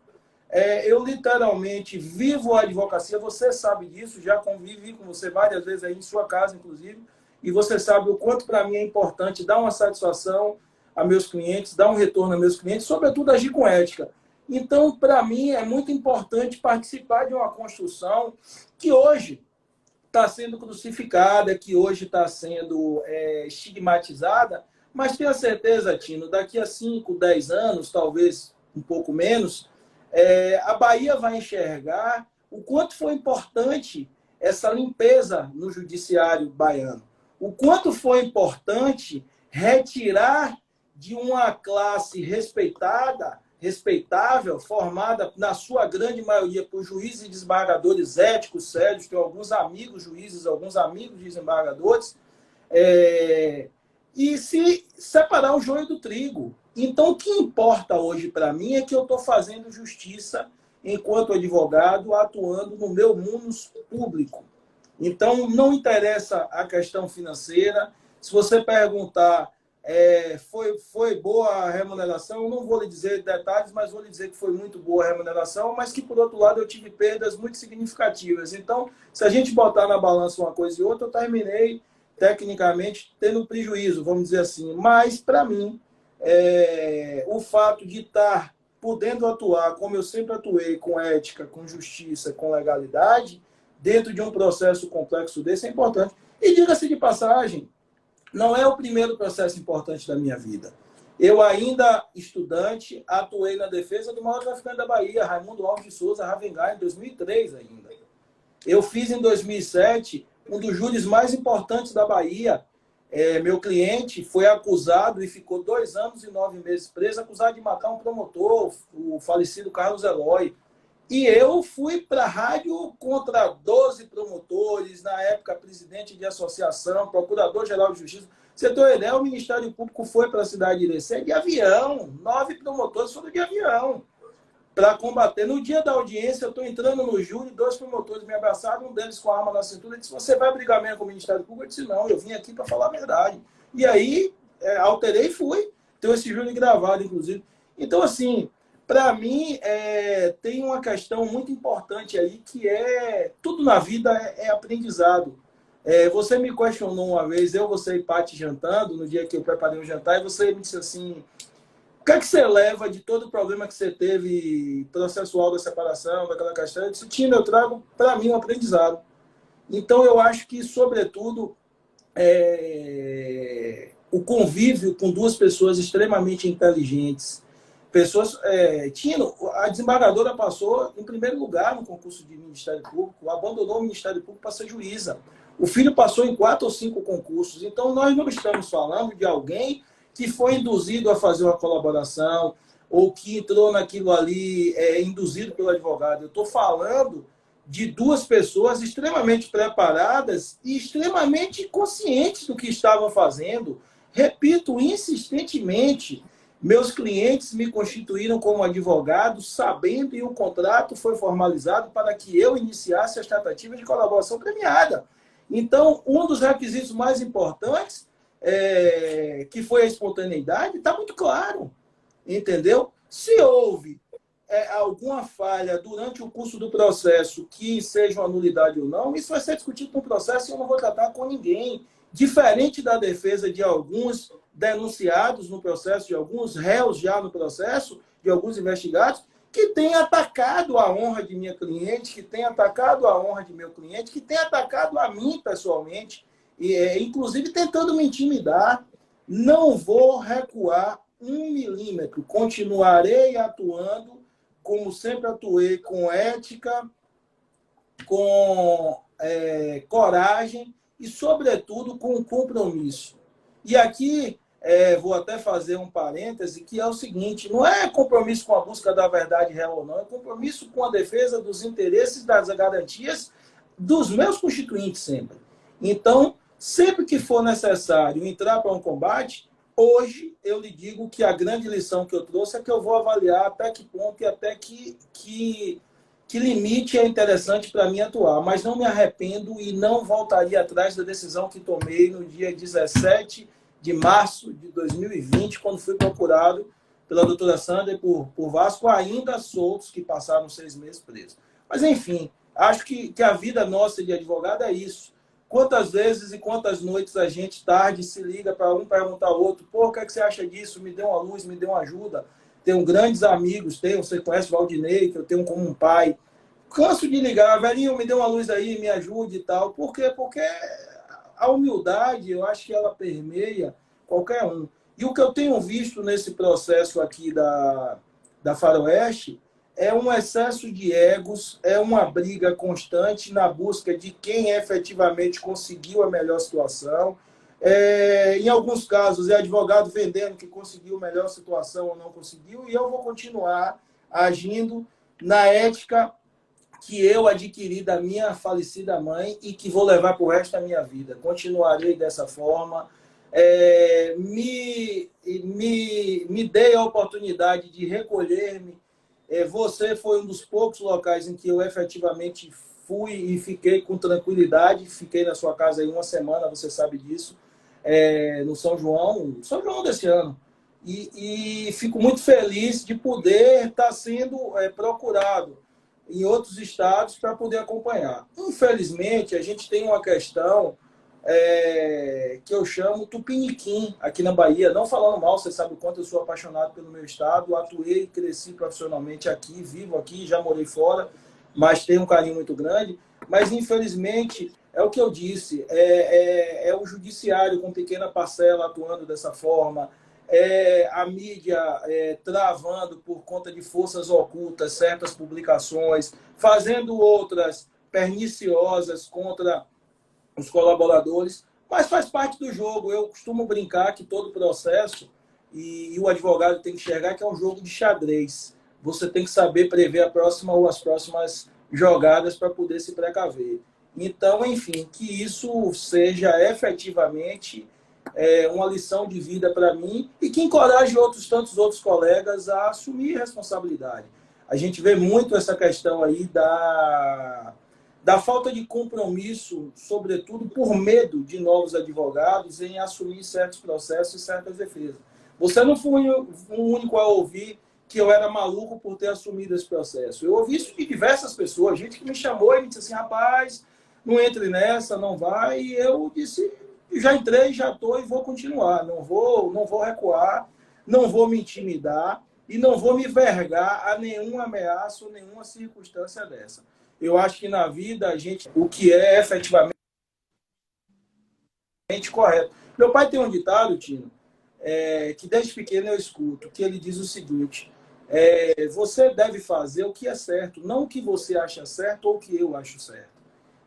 Eu literalmente vivo a advocacia, você sabe disso, já convivi com você várias vezes aí em sua casa, inclusive, e você sabe o quanto para mim é importante dar uma satisfação a meus clientes, dar um retorno a meus clientes, sobretudo agir com ética. Então, para mim, é muito importante participar de uma construção que hoje está sendo crucificada, que hoje está sendo estigmatizada, mas tenha certeza, Tino, daqui a 5, 10 anos, talvez um pouco menos, a Bahia vai enxergar o quanto foi importante essa limpeza no judiciário baiano, o quanto foi importante retirar de uma classe respeitável, formada, na sua grande maioria, por juízes e desembargadores éticos, sérios, tem alguns amigos juízes, alguns amigos desembargadores, e se separar o joio do trigo. Então, o que importa hoje para mim é que eu estou fazendo justiça enquanto advogado, atuando no meu mundo público. Então, não interessa a questão financeira. Se você perguntar, foi boa a remuneração, eu não vou lhe dizer detalhes, mas vou lhe dizer que foi muito boa a remuneração, mas que, por outro lado, eu tive perdas muito significativas. Então, se a gente botar na balança uma coisa e outra, eu terminei, tecnicamente, tendo prejuízo, vamos dizer assim. Mas, para mim, o fato de estar podendo atuar, como eu sempre atuei, com ética, com justiça, com legalidade, dentro de um processo complexo desse é importante. E diga-se de passagem, não é o primeiro processo importante da minha vida. Eu ainda, estudante, atuei na defesa do maior traficante da Bahia, Raimundo Alves de Souza, Ravengar, em 2003 ainda. Eu fiz em 2007 um dos júris mais importantes da Bahia. Meu cliente foi acusado e ficou 2 anos e 9 meses preso, acusado de matar um promotor, o falecido Carlos Eloy. E eu fui para a rádio contra 12 promotores, na época presidente de associação, procurador-geral de justiça. Você tem uma ideia, o Ministério Público foi para a cidade de Irecê de avião. 9 promotores foram de avião para combater. No dia da audiência, eu estou entrando no júri, 2 promotores me abraçaram, um deles com a arma na cintura, e disse, você vai brigar mesmo com o Ministério Público? Eu disse, não, eu vim aqui para falar a verdade. E aí, alterei e fui. Tenho esse júri gravado, inclusive. Então, assim, para mim, tem uma questão muito importante aí, que tudo na vida é aprendizado. Você me questionou uma vez, você e Paty jantando, no dia que eu preparei um jantar, e você me disse assim, o que é que você leva de todo o problema que você teve processual da separação, daquela questão? Eu disse, Tim, eu trago para mim um aprendizado. Então, eu acho que, sobretudo, o convívio com 2 pessoas extremamente inteligentes, pessoas... Tino, a desembargadora passou em primeiro lugar no concurso de Ministério Público, abandonou o Ministério Público para ser juíza. O filho passou em 4 ou 5 concursos. Então, nós não estamos falando de alguém que foi induzido a fazer uma colaboração ou que entrou naquilo ali induzido pelo advogado. Eu estou falando de 2 pessoas extremamente preparadas e extremamente conscientes do que estavam fazendo. Repito insistentemente, meus clientes me constituíram como advogado, sabendo, e o contrato foi formalizado para que eu iniciasse as tratativas de colaboração premiada. Então, um dos requisitos mais importantes, que foi a espontaneidade, está muito claro, entendeu? Se houve alguma falha durante o curso do processo que seja uma nulidade ou não, isso vai ser discutido no processo e eu não vou tratar com ninguém. Diferente da defesa de alguns denunciados no processo, de alguns réus já no processo, de alguns investigados, que tem atacado a honra de minha cliente, que tem atacado a honra de meu cliente, que tem atacado a mim pessoalmente, inclusive tentando me intimidar. Não vou recuar 1 milímetro, continuarei atuando como sempre atuei, com ética, com coragem e, sobretudo, com compromisso. E aqui... vou até fazer um parêntese, que é o seguinte, não é compromisso com a busca da verdade real ou não, é compromisso com a defesa dos interesses, das garantias dos meus constituintes sempre. Então, sempre que for necessário entrar para um combate, hoje eu lhe digo que a grande lição que eu trouxe é que eu vou avaliar até que ponto e até que limite é interessante para mim atuar, mas não me arrependo e não voltaria atrás da decisão que tomei no dia 17 de março de 2020, quando fui procurado pela doutora Sandra por Vasco, ainda soltos, que passaram 6 meses presos. Mas, enfim, acho que a vida nossa de advogado é isso. Quantas vezes e quantas noites a gente tarde se liga para um perguntar ao outro, pô, o que é que você acha disso? Me dê uma luz, me dê uma ajuda. Tenho grandes amigos, você conhece o Valdinei, que eu tenho como um pai. Canso de ligar, velhinho, me dê uma luz aí, me ajude e tal. Por quê? Porque a humildade, eu acho que ela permeia qualquer um. E o que eu tenho visto nesse processo aqui da Faroeste é um excesso de egos, é uma briga constante na busca de quem efetivamente conseguiu a melhor situação. Em alguns casos, é advogado vendendo que conseguiu a melhor situação ou não conseguiu, e eu vou continuar agindo na ética que eu adquiri da minha falecida mãe e que vou levar para o resto da minha vida. Continuarei dessa forma. Me dei a oportunidade de recolher-me. Você foi um dos poucos locais em que eu efetivamente fui e fiquei com tranquilidade. Fiquei na sua casa aí 1 semana, você sabe disso, no São João desse ano. E fico muito feliz de poder estar sendo procurado em outros estados para poder acompanhar. Infelizmente, a gente tem uma questão que eu chamo tupiniquim aqui na Bahia. Não falando mal, você sabe o quanto eu sou apaixonado pelo meu estado, atuei e cresci profissionalmente aqui, vivo aqui, já morei fora, mas tenho um carinho muito grande. mas infelizmente é o que eu disse, o judiciário com pequena parcela atuando dessa forma, a mídia travando por conta de forças ocultas certas publicações, fazendo outras perniciosas contra os colaboradores, mas faz parte do jogo. Eu costumo brincar que todo processo, e o advogado tem que enxergar que é um jogo de xadrez. Você tem que saber prever a próxima ou as próximas jogadas para poder se precaver. Então, enfim, que isso seja efetivamente uma lição de vida para mim e que encoraje tantos outros colegas a assumir responsabilidade. A gente vê muito essa questão aí da falta de compromisso, sobretudo por medo de novos advogados em assumir certos processos e certas defesas. Você não foi o único a ouvir que eu era maluco por ter assumido esse processo. Eu ouvi isso de diversas pessoas, gente que me chamou e me disse assim, rapaz, não entre nessa, não vai. E eu disse, já entrei, já estou e vou continuar. Não vou recuar, não vou me intimidar e não vou me vergar a nenhuma ameaça ou nenhuma circunstância dessa. Eu acho que na vida a gente, o que é efetivamente correto. Meu pai tem um ditado, Tino, que desde pequeno eu escuto, que ele diz o seguinte, você deve fazer o que é certo, não o que você acha certo ou o que eu acho certo.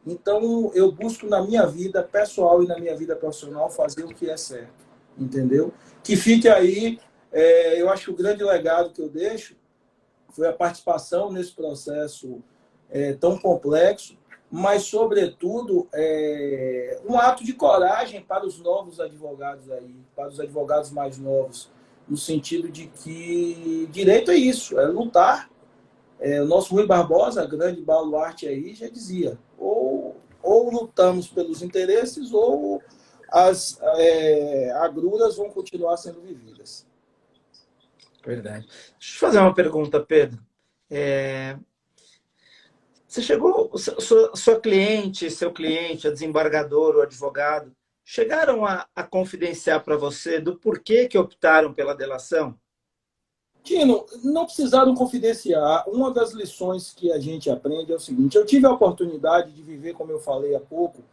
Então, eu busco na minha vida pessoal e na minha vida profissional fazer o que é certo, entendeu? Que fique aí, eu acho que o grande legado que eu deixo foi a participação nesse processo tão complexo, mas, sobretudo, um ato de coragem para os novos advogados aí, para os advogados mais novos, no sentido de que direito é isso, é lutar. O nosso Rui Barbosa, grande baluarte aí, já dizia, ou lutamos pelos interesses ou as agruras vão continuar sendo vividas. Verdade. Deixa eu te fazer uma pergunta, Pedro. Você chegou, sua cliente, seu cliente, a desembargador, o advogado, chegaram a confidenciar para você do porquê que optaram pela delação? Tino, não precisaram confidenciar. Uma das lições que a gente aprende é o seguinte, eu tive a oportunidade de viver, como eu falei há pouco,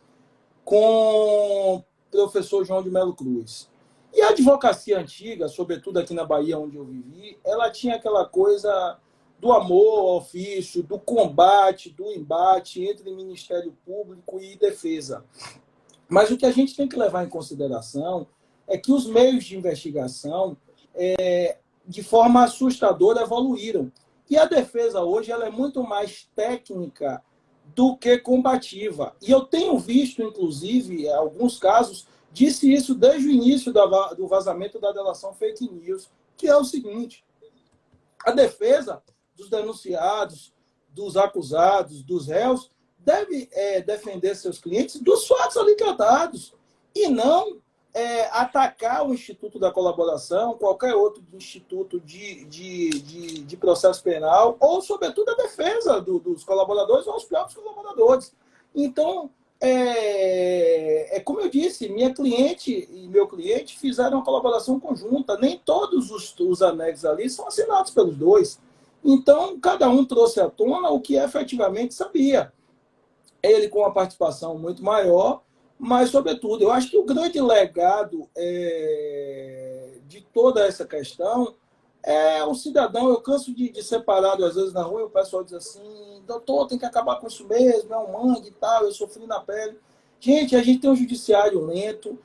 com o professor João de Melo Cruz. E a advocacia antiga, sobretudo aqui na Bahia, onde eu vivi, ela tinha aquela coisa do amor ao ofício, do combate, do embate entre Ministério Público e defesa. Mas o que a gente tem que levar em consideração é que os meios de investigação, de forma assustadora, evoluíram. E a defesa hoje ela é muito mais técnica do que combativa. E eu tenho visto, inclusive, em alguns casos, disse isso desde o início do vazamento da delação fake news, que é o seguinte, a defesa dos denunciados, dos acusados, dos réus, deve defender seus clientes dos fatos ali tratados e não atacar o Instituto da Colaboração, qualquer outro instituto de processo penal, ou, sobretudo, a defesa dos colaboradores ou os próprios colaboradores. Então, como eu disse, minha cliente e meu cliente fizeram uma colaboração conjunta. Nem todos os anexos ali são assinados pelos dois. Então, cada um trouxe à tona o que efetivamente sabia. Ele com uma participação muito maior, mas, sobretudo, eu acho que o grande legado de toda essa questão é o cidadão. Eu canso de ser parado, às vezes, na rua, e o pessoal diz assim, doutor, tem que acabar com isso mesmo, é um mangue e tal, eu sofri na pele. Gente, a gente tem um judiciário lento,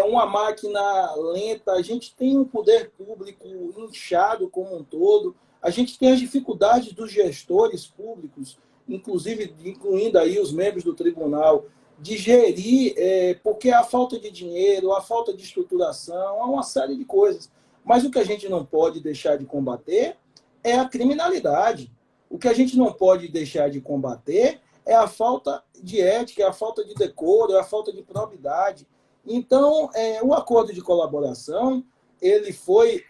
uma máquina lenta, a gente tem um poder público inchado como um todo, a gente tem as dificuldades dos gestores públicos, inclusive incluindo aí os membros do tribunal, de gerir, porque a falta de dinheiro, a falta de estruturação, há uma série de coisas. Mas o que a gente não pode deixar de combater é a criminalidade. O que a gente não pode deixar de combater é a falta de ética, é a falta de decoro, é a falta de probidade. Então, o acordo de colaboração, ele foi,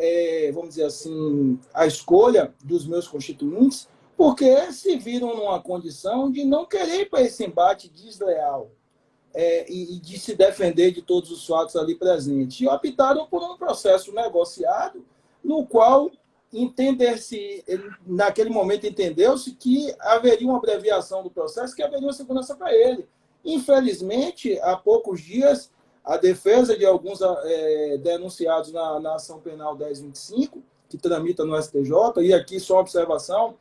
vamos dizer assim, a escolha dos meus constituintes, porque se viram numa condição de não querer ir para esse embate desleal e de se defender de todos os fatos ali presentes. E optaram por um processo negociado, no qual naquele momento entendeu-se que haveria uma abreviação do processo, que haveria uma segurança para ele. Infelizmente, há poucos dias, a defesa de alguns denunciados na ação penal 1025, que tramita no STJ, e aqui só observação,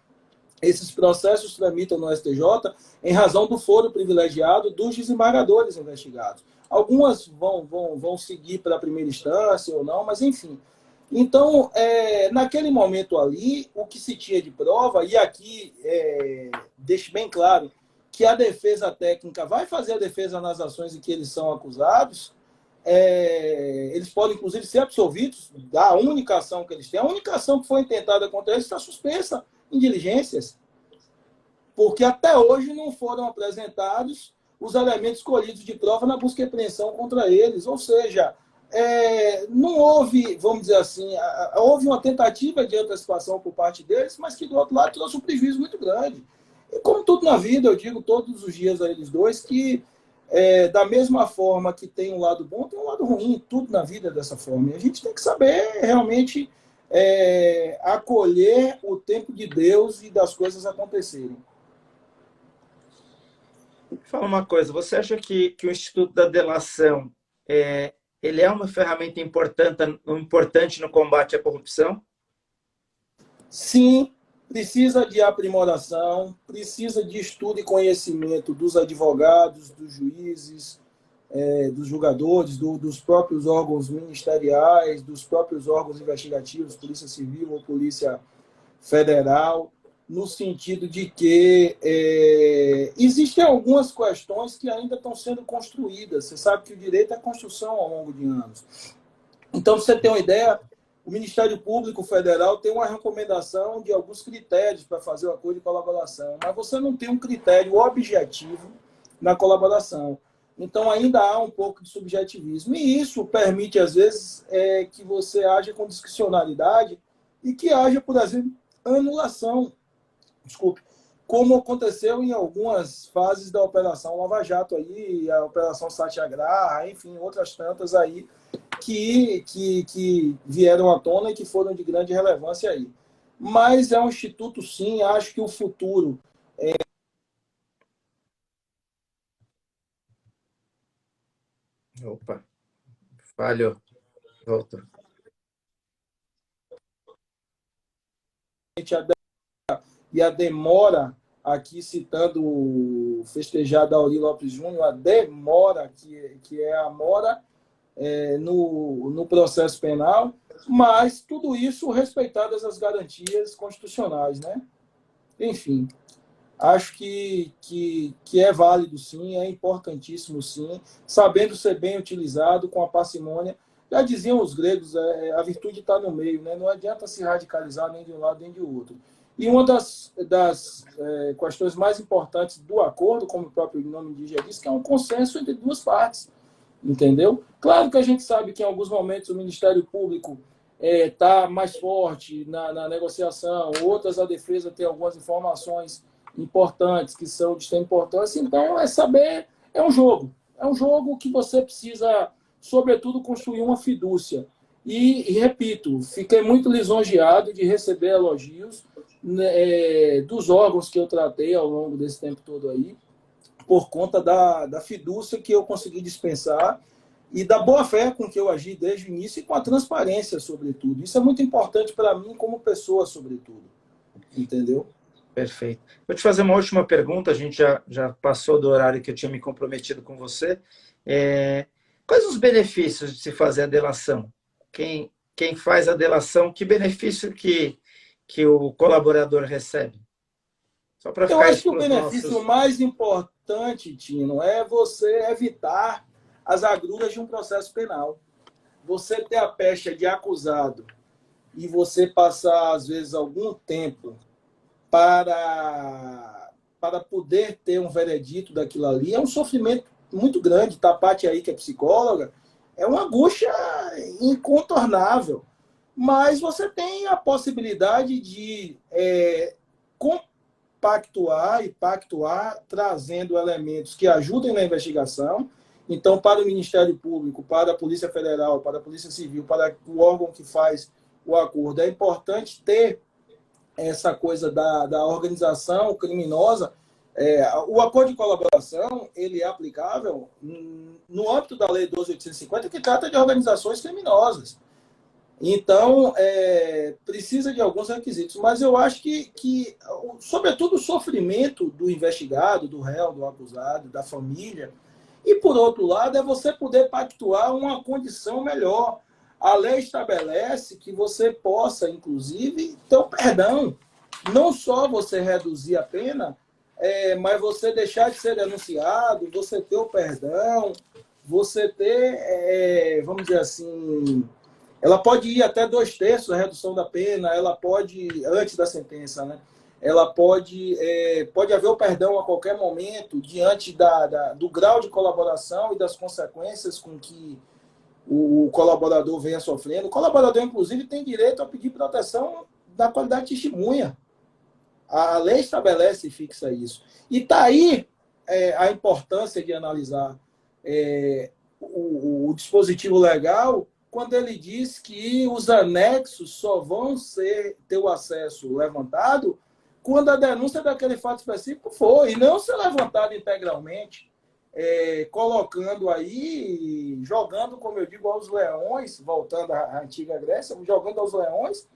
esses processos tramitam no STJ em razão do foro privilegiado dos desembargadores investigados. Algumas vão seguir para a primeira instância ou não, mas enfim. Então, naquele momento ali, o que se tinha de prova, e aqui deixo bem claro que a defesa técnica vai fazer a defesa nas ações em que eles são acusados, eles podem, inclusive, ser absolvidos da única ação que eles têm. A única ação que foi intentada contra eles está suspensa em diligências, porque até hoje não foram apresentados os elementos colhidos de prova na busca e apreensão contra eles. Ou seja, não houve, vamos dizer assim, houve uma tentativa de antecipação por parte deles, mas que do outro lado trouxe um prejuízo muito grande. E como tudo na vida, eu digo todos os dias a eles dois que da mesma forma que tem um lado bom, tem um lado ruim. Tudo na vida é dessa forma. E a gente tem que saber realmente acolher o tempo de Deus e das coisas acontecerem. Fala uma coisa, você acha que o Instituto da Delação ele é uma ferramenta importante no combate à corrupção? Sim, precisa de aprimoração, precisa de estudo e conhecimento dos advogados, dos juízes, dos julgadores, dos próprios órgãos ministeriais, dos próprios órgãos investigativos, Polícia Civil ou Polícia Federal, no sentido de que existem algumas questões que ainda estão sendo construídas. Você sabe que o direito é construção ao longo de anos. Então, para você ter uma ideia, o Ministério Público Federal tem uma recomendação de alguns critérios para fazer o acordo de colaboração, mas você não tem um critério objetivo na colaboração. Então, ainda há um pouco de subjetivismo. E isso permite, às vezes, que você haja com discricionalidade e que haja, por exemplo, anulação, como aconteceu em algumas fases da Operação Lava Jato, aí, a Operação Satyagraha, enfim, outras tantas aí, que vieram à tona e que foram de grande relevância aí. Mas é um instituto, sim, acho que o futuro... Opa, falhou. Voltou. E a demora, aqui citando o festejado Auri Lopes Júnior, a demora, que é a mora no processo penal, mas tudo isso respeitadas as garantias constitucionais, né? Enfim, acho que é válido sim, é importantíssimo sim, sabendo ser bem utilizado com a parcimônia. Já diziam os gregos, a virtude está no meio, né? Não adianta se radicalizar nem de um lado nem de outro. E uma das questões mais importantes do acordo, como o próprio nome diz, já diz, que é um consenso entre duas partes, entendeu? Claro que a gente sabe que em alguns momentos o Ministério Público está mais forte na negociação, outras a defesa tem algumas informações importantes que são de extrema importância, então é um jogo que você precisa, sobretudo, construir uma fidúcia. E repito, fiquei muito lisonjeado de receber elogios dos órgãos que eu tratei ao longo desse tempo todo aí, por conta da fidúcia que eu consegui dispensar e da boa-fé com que eu agi desde o início e com a transparência, sobretudo. Isso é muito importante para mim como pessoa, sobretudo. Entendeu? Perfeito. Vou te fazer uma última pergunta, a gente já passou do horário que eu tinha me comprometido com você. Quais os benefícios de se fazer a delação? Quem faz a delação, que benefício que o colaborador recebe? Só para ficar. Eu acho que o benefício mais importante, Tino, é você evitar as agruras de um processo penal. Você ter a pecha de acusado e você passar, às vezes, algum tempo para poder ter um veredito daquilo ali, é um sofrimento muito grande. Tapati aí, que é psicóloga, é uma angústia incontornável. Mas você tem a possibilidade de compactuar e pactuar, trazendo elementos que ajudem na investigação. Então, para o Ministério Público, para a Polícia Federal, para a Polícia Civil, para o órgão que faz o acordo. É importante ter essa coisa da organização criminosa. O acordo de colaboração ele é aplicável no âmbito da Lei 12.850, que trata de organizações criminosas. Então, precisa de alguns requisitos. Mas eu acho que, sobretudo, o sofrimento do investigado, do réu, do acusado, da família. E, por outro lado, é você poder pactuar uma condição melhor. A lei estabelece que você possa, inclusive, ter o perdão. Não só você reduzir a pena, mas você deixar de ser denunciado, você ter o perdão, você ter, vamos dizer assim, ela pode ir até 2/3 da redução da pena, ela pode, antes da sentença, né? Ela pode haver o perdão a qualquer momento, diante do grau de colaboração e das consequências com que o colaborador venha sofrendo. O colaborador, inclusive, tem direito a pedir proteção da qualidade de testemunha. A lei estabelece e fixa isso. E está aí a importância de analisar o dispositivo legal quando ele diz que os anexos só vão ter o acesso levantado quando a denúncia daquele fato específico for, e não ser levantado integralmente, colocando aí, jogando, como eu digo, aos leões, voltando à antiga Grécia, jogando aos leões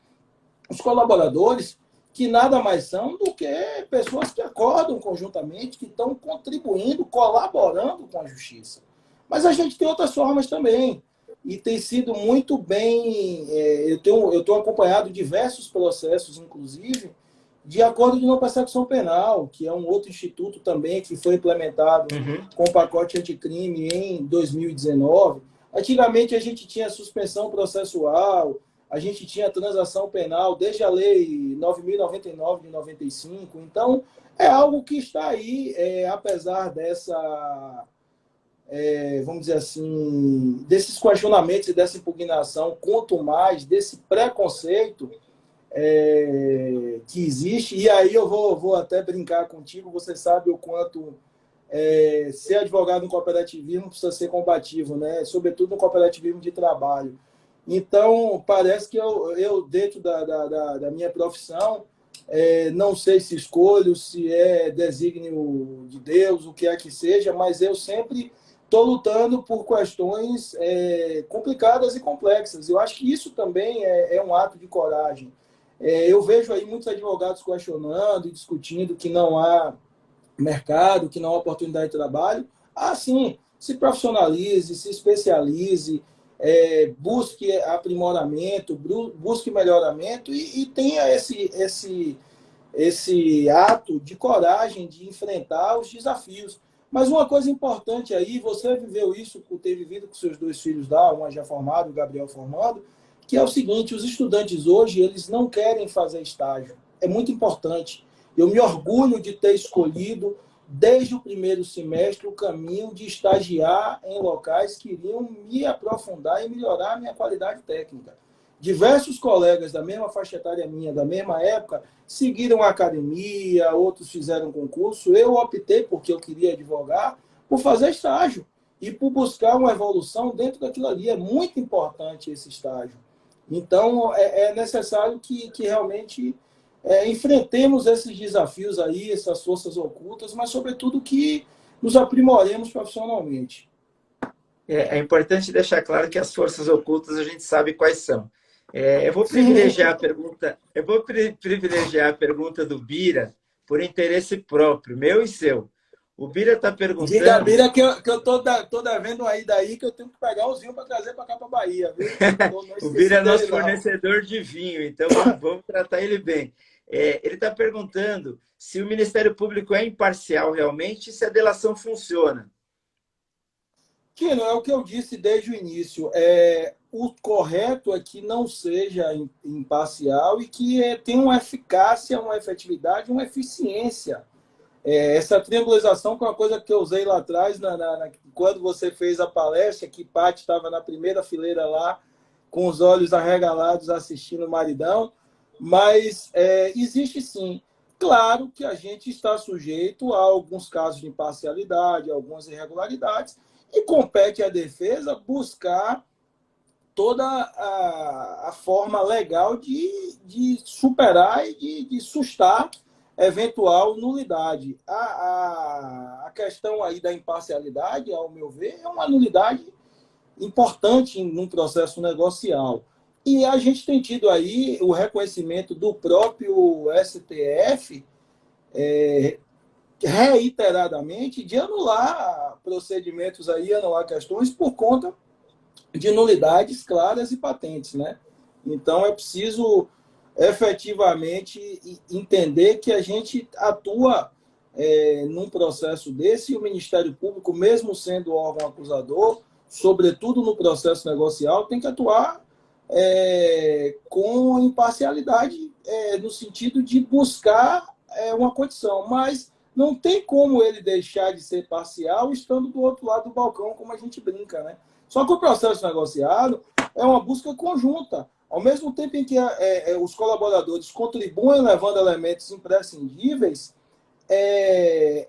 os colaboradores, que nada mais são do que pessoas que acordam conjuntamente, que estão contribuindo, colaborando com a justiça. Mas a gente tem outras formas também, e tem sido muito bem... Eu tenho acompanhado diversos processos, inclusive, de acordo de não persecução penal, que é um outro instituto também que foi implementado com o pacote anticrime em 2019. Antigamente a gente tinha suspensão processual, a gente tinha transação penal desde a lei 9.099 de 95. Então, é algo que está aí, apesar dessa, vamos dizer assim, desses questionamentos e dessa impugnação, quanto mais desse preconceito que existe. E aí eu vou até brincar contigo, você sabe o quanto ser advogado no cooperativismo precisa ser combativo, né? Sobretudo no cooperativismo de trabalho. Então, parece que eu dentro da minha profissão, não sei se escolho, se é desígnio de Deus, o que é que seja, mas eu sempre estou lutando por questões complicadas e complexas. Eu acho que isso também é um ato de coragem. Eu vejo aí muitos advogados questionando e discutindo que não há mercado, que não há oportunidade de trabalho. Sim, se profissionalize, se especialize, busque aprimoramento, busque melhoramento e tenha esse ato de coragem de enfrentar os desafios. Mas uma coisa importante aí, você viveu isso, por ter vivido com seus 2 filhos lá, um já formado, o Gabriel formado, que é o seguinte: os estudantes hoje, eles não querem fazer estágio. É muito importante. Eu me orgulho de ter escolhido, desde o primeiro semestre, o caminho de estagiar em locais que iriam me aprofundar e melhorar a minha qualidade técnica. Diversos colegas da mesma faixa etária minha, da mesma época, seguiram a academia, outros fizeram concurso. Eu optei, porque eu queria advogar, por fazer estágio e por buscar uma evolução dentro daquilo ali. É muito importante esse estágio. Então, é necessário que realmente enfrentemos esses desafios aí, essas forças ocultas, mas, sobretudo, que nos aprimoremos profissionalmente. É importante deixar claro que as forças ocultas a gente sabe quais são. Eu vou privilegiar a pergunta do Bira por interesse próprio, meu e seu. O Bira está perguntando... Diga, Bira, que eu tô devendo aí daí, que eu tenho que pegar os vinhos para trazer para cá, para a Bahia. Viu? O Bira é nosso fornecedor de vinho, então vamos tratar ele bem. Ele está perguntando se o Ministério Público é imparcial realmente e se a delação funciona. Kino, é o que eu disse desde o início. O correto é que não seja imparcial e que tenha uma eficácia, uma efetividade, uma eficiência. Essa triangulização foi uma coisa que eu usei lá atrás, quando você fez a palestra, que Paty estava na primeira fileira lá, com os olhos arregalados, assistindo o maridão. Mas existe sim. Claro que a gente está sujeito a alguns casos de imparcialidade, algumas irregularidades, e compete à defesa buscar toda a forma legal de superar e de sustar eventual nulidade. A questão aí da imparcialidade, ao meu ver, é uma nulidade importante num processo negocial. E a gente tem tido aí o reconhecimento do próprio STF reiteradamente de anular procedimentos aí, anular questões por conta de nulidades claras e patentes, né? Então é preciso efetivamente entender que a gente atua num processo desse e o Ministério Público, mesmo sendo órgão acusador, sobretudo no processo negocial, tem que atuar com imparcialidade no sentido de buscar uma condição, mas não tem como ele deixar de ser parcial estando do outro lado do balcão, como a gente brinca, né? Só que o processo negociado é uma busca conjunta. Ao mesmo tempo em que os colaboradores contribuem levando elementos imprescindíveis,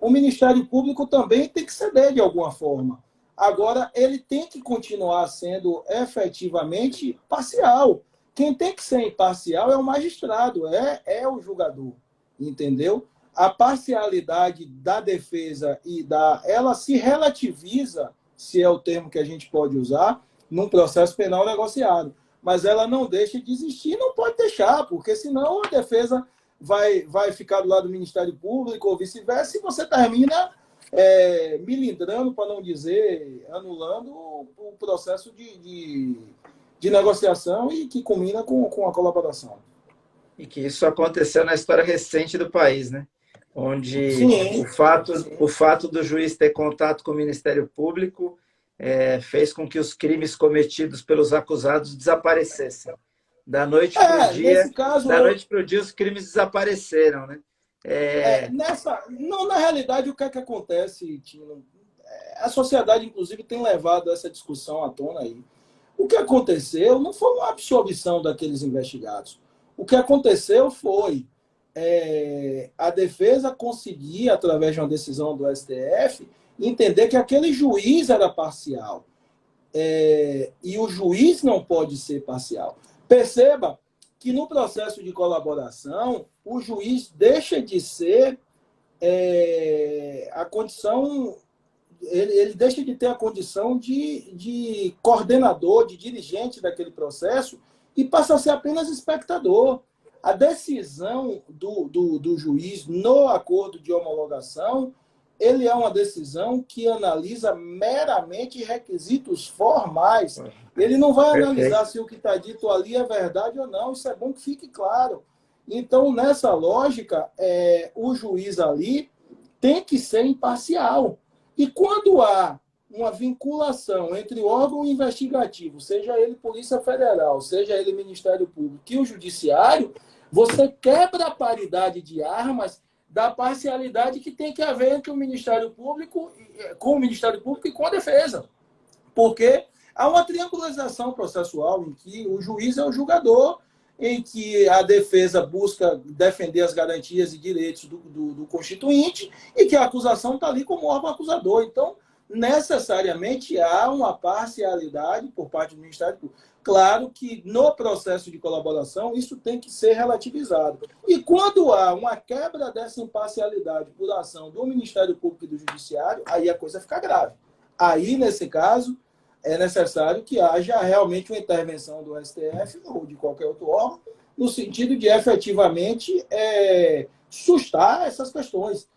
o Ministério Público também tem que ceder de alguma forma. Agora, ele tem que continuar sendo efetivamente parcial. Quem tem que ser imparcial é o magistrado, é o julgador, entendeu? A parcialidade da defesa ela se relativiza, se é o termo que a gente pode usar, num processo penal negociado. Mas ela não deixa de existir, não pode deixar, porque senão a defesa vai ficar do lado do Ministério Público ou vice-versa, e você termina milindrando, para não dizer, anulando o processo de negociação e que culmina com a colaboração. E que isso aconteceu na história recente do país, né? Onde Sim, o fato do juiz ter contato com o Ministério Público fez com que os crimes cometidos pelos acusados desaparecessem. Da noite para o dia, nesse caso, os crimes desapareceram, né? Não, na realidade, o que é que acontece, Tino? A sociedade, inclusive, tem levado essa discussão à tona aí. O que aconteceu não foi uma absolvição daqueles investigados. O que aconteceu foi a defesa conseguir, através de uma decisão do STF, entender que aquele juiz era parcial. E o juiz não pode ser parcial. Perceba que no processo de colaboração, o juiz deixa de ser a condição, ele deixa de ter a condição de coordenador, de dirigente daquele processo e passa a ser apenas espectador. A decisão do juiz no acordo de homologação, ele é uma decisão que analisa meramente requisitos formais. Ele não vai analisar se o que está dito ali é verdade ou não. Isso é bom que fique claro. Então, nessa lógica, o juiz ali tem que ser imparcial. E quando há uma vinculação entre o órgão investigativo, seja ele Polícia Federal, seja ele Ministério Público e o Judiciário, você quebra a paridade de armas da parcialidade que tem que haver entre o Ministério Público, com o Ministério Público e com a defesa. Porque há uma triangularização processual em que o juiz é o julgador, em que a defesa busca defender as garantias e direitos do constituinte e que a acusação está ali como órgão acusador. Então, necessariamente há uma parcialidade por parte do Ministério Público. Claro que no processo de colaboração isso tem que ser relativizado. E quando há uma quebra dessa imparcialidade por ação do Ministério Público e do Judiciário, aí a coisa fica grave. Aí, nesse caso, é necessário que haja realmente uma intervenção do STF ou de qualquer outro órgão, no sentido de efetivamente sustar essas questões.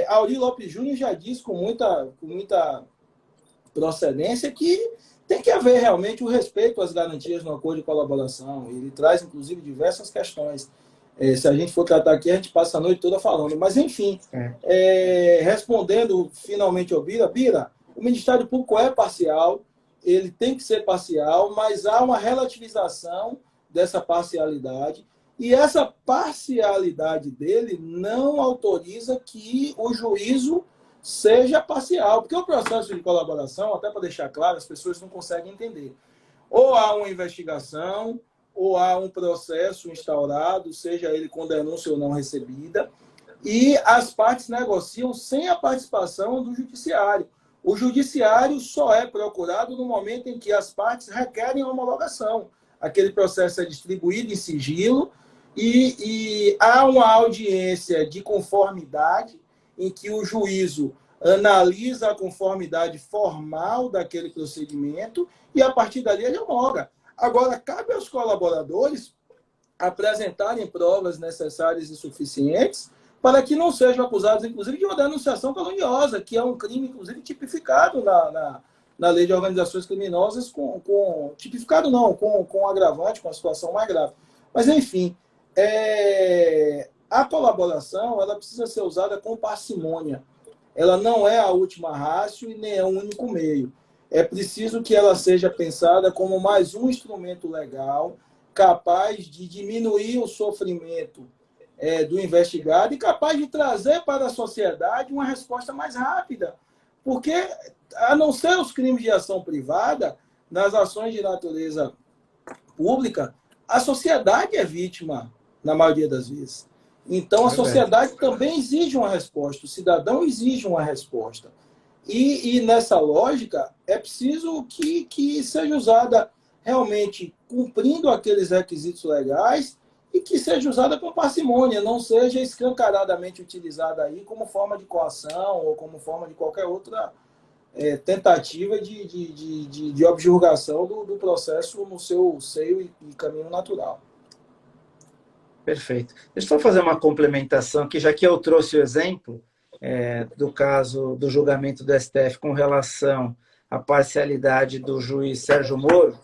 Auri Lopes Júnior já disse com muita procedência que tem que haver realmente o respeito às garantias no acordo de colaboração. Ele traz, inclusive, diversas questões. Se a gente for tratar aqui, a gente passa a noite toda falando. Mas, enfim, respondendo finalmente ao Bira, o Ministério Público é parcial, ele tem que ser parcial, mas há uma relativização dessa parcialidade. E essa parcialidade dele não autoriza que o juízo seja parcial, porque o processo de colaboração, até para deixar claro, as pessoas não conseguem entender. Ou há uma investigação, ou há um processo instaurado, seja ele com denúncia ou não recebida, e as partes negociam sem a participação do judiciário. O judiciário só é procurado no momento em que as partes requerem homologação. Aquele processo é distribuído em sigilo e há uma audiência de conformidade em que o juízo analisa a conformidade formal daquele procedimento e, a partir dali, ele homologa. Agora, cabe aos colaboradores apresentarem provas necessárias e suficientes para que não sejam acusados, inclusive, de uma denunciação caluniosa, que é um crime, inclusive, tipificado na lei de organizações criminosas, tipificado não, com agravante, com a situação mais grave. Mas, enfim, a colaboração ela precisa ser usada com parcimônia. Ela não é a última ratio e nem é o único meio. É preciso que ela seja pensada como mais um instrumento legal capaz de diminuir o sofrimento do investigado e capaz de trazer para a sociedade uma resposta mais rápida. Porque, a não ser os crimes de ação privada, nas ações de natureza pública, a sociedade é vítima, na maioria das vezes. Então, a sociedade também exige uma resposta, o cidadão exige uma resposta. E nessa lógica, é preciso que seja usada realmente cumprindo aqueles requisitos legais e que seja usada com parcimônia, não seja escancaradamente utilizada aí como forma de coação ou como forma de qualquer outra tentativa de objurgação do processo no seu seio e caminho natural. Perfeito. Deixa eu só fazer uma complementação aqui, já que eu trouxe o exemplo do caso do julgamento do STF com relação à parcialidade do juiz Sérgio Moro.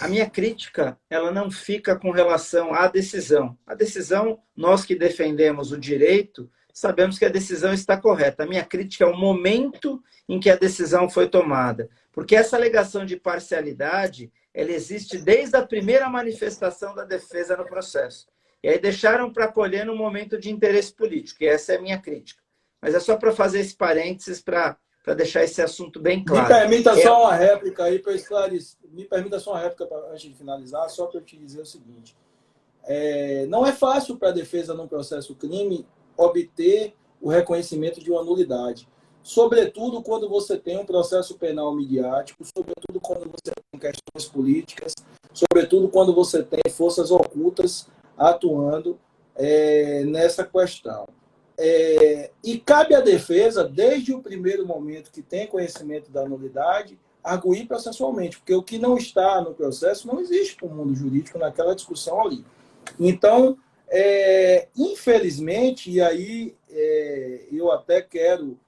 A minha crítica ela não fica com relação à decisão. A decisão, nós que defendemos o direito, sabemos que a decisão está correta. A minha crítica é o momento em que a decisão foi tomada. Porque essa alegação de parcialidade, ela existe desde a primeira manifestação da defesa no processo. E aí deixaram para colher no momento de interesse político, e essa é a minha crítica. Mas é só para fazer esse parênteses, para deixar esse assunto bem claro. Me permita só uma réplica aí para esclarecer. Me permita só uma réplica antes de finalizar, só para eu te dizer o seguinte. Não é fácil para a defesa num processo crime obter o reconhecimento de uma nulidade. Sobretudo quando você tem um processo penal midiático, sobretudo quando você tem questões políticas, sobretudo quando você tem forças ocultas atuando nessa questão. E cabe à defesa, desde o primeiro momento que tem conhecimento da nulidade, arguir processualmente, porque o que não está no processo não existe para o mundo jurídico naquela discussão ali. Então, infelizmente, e aí eu até quero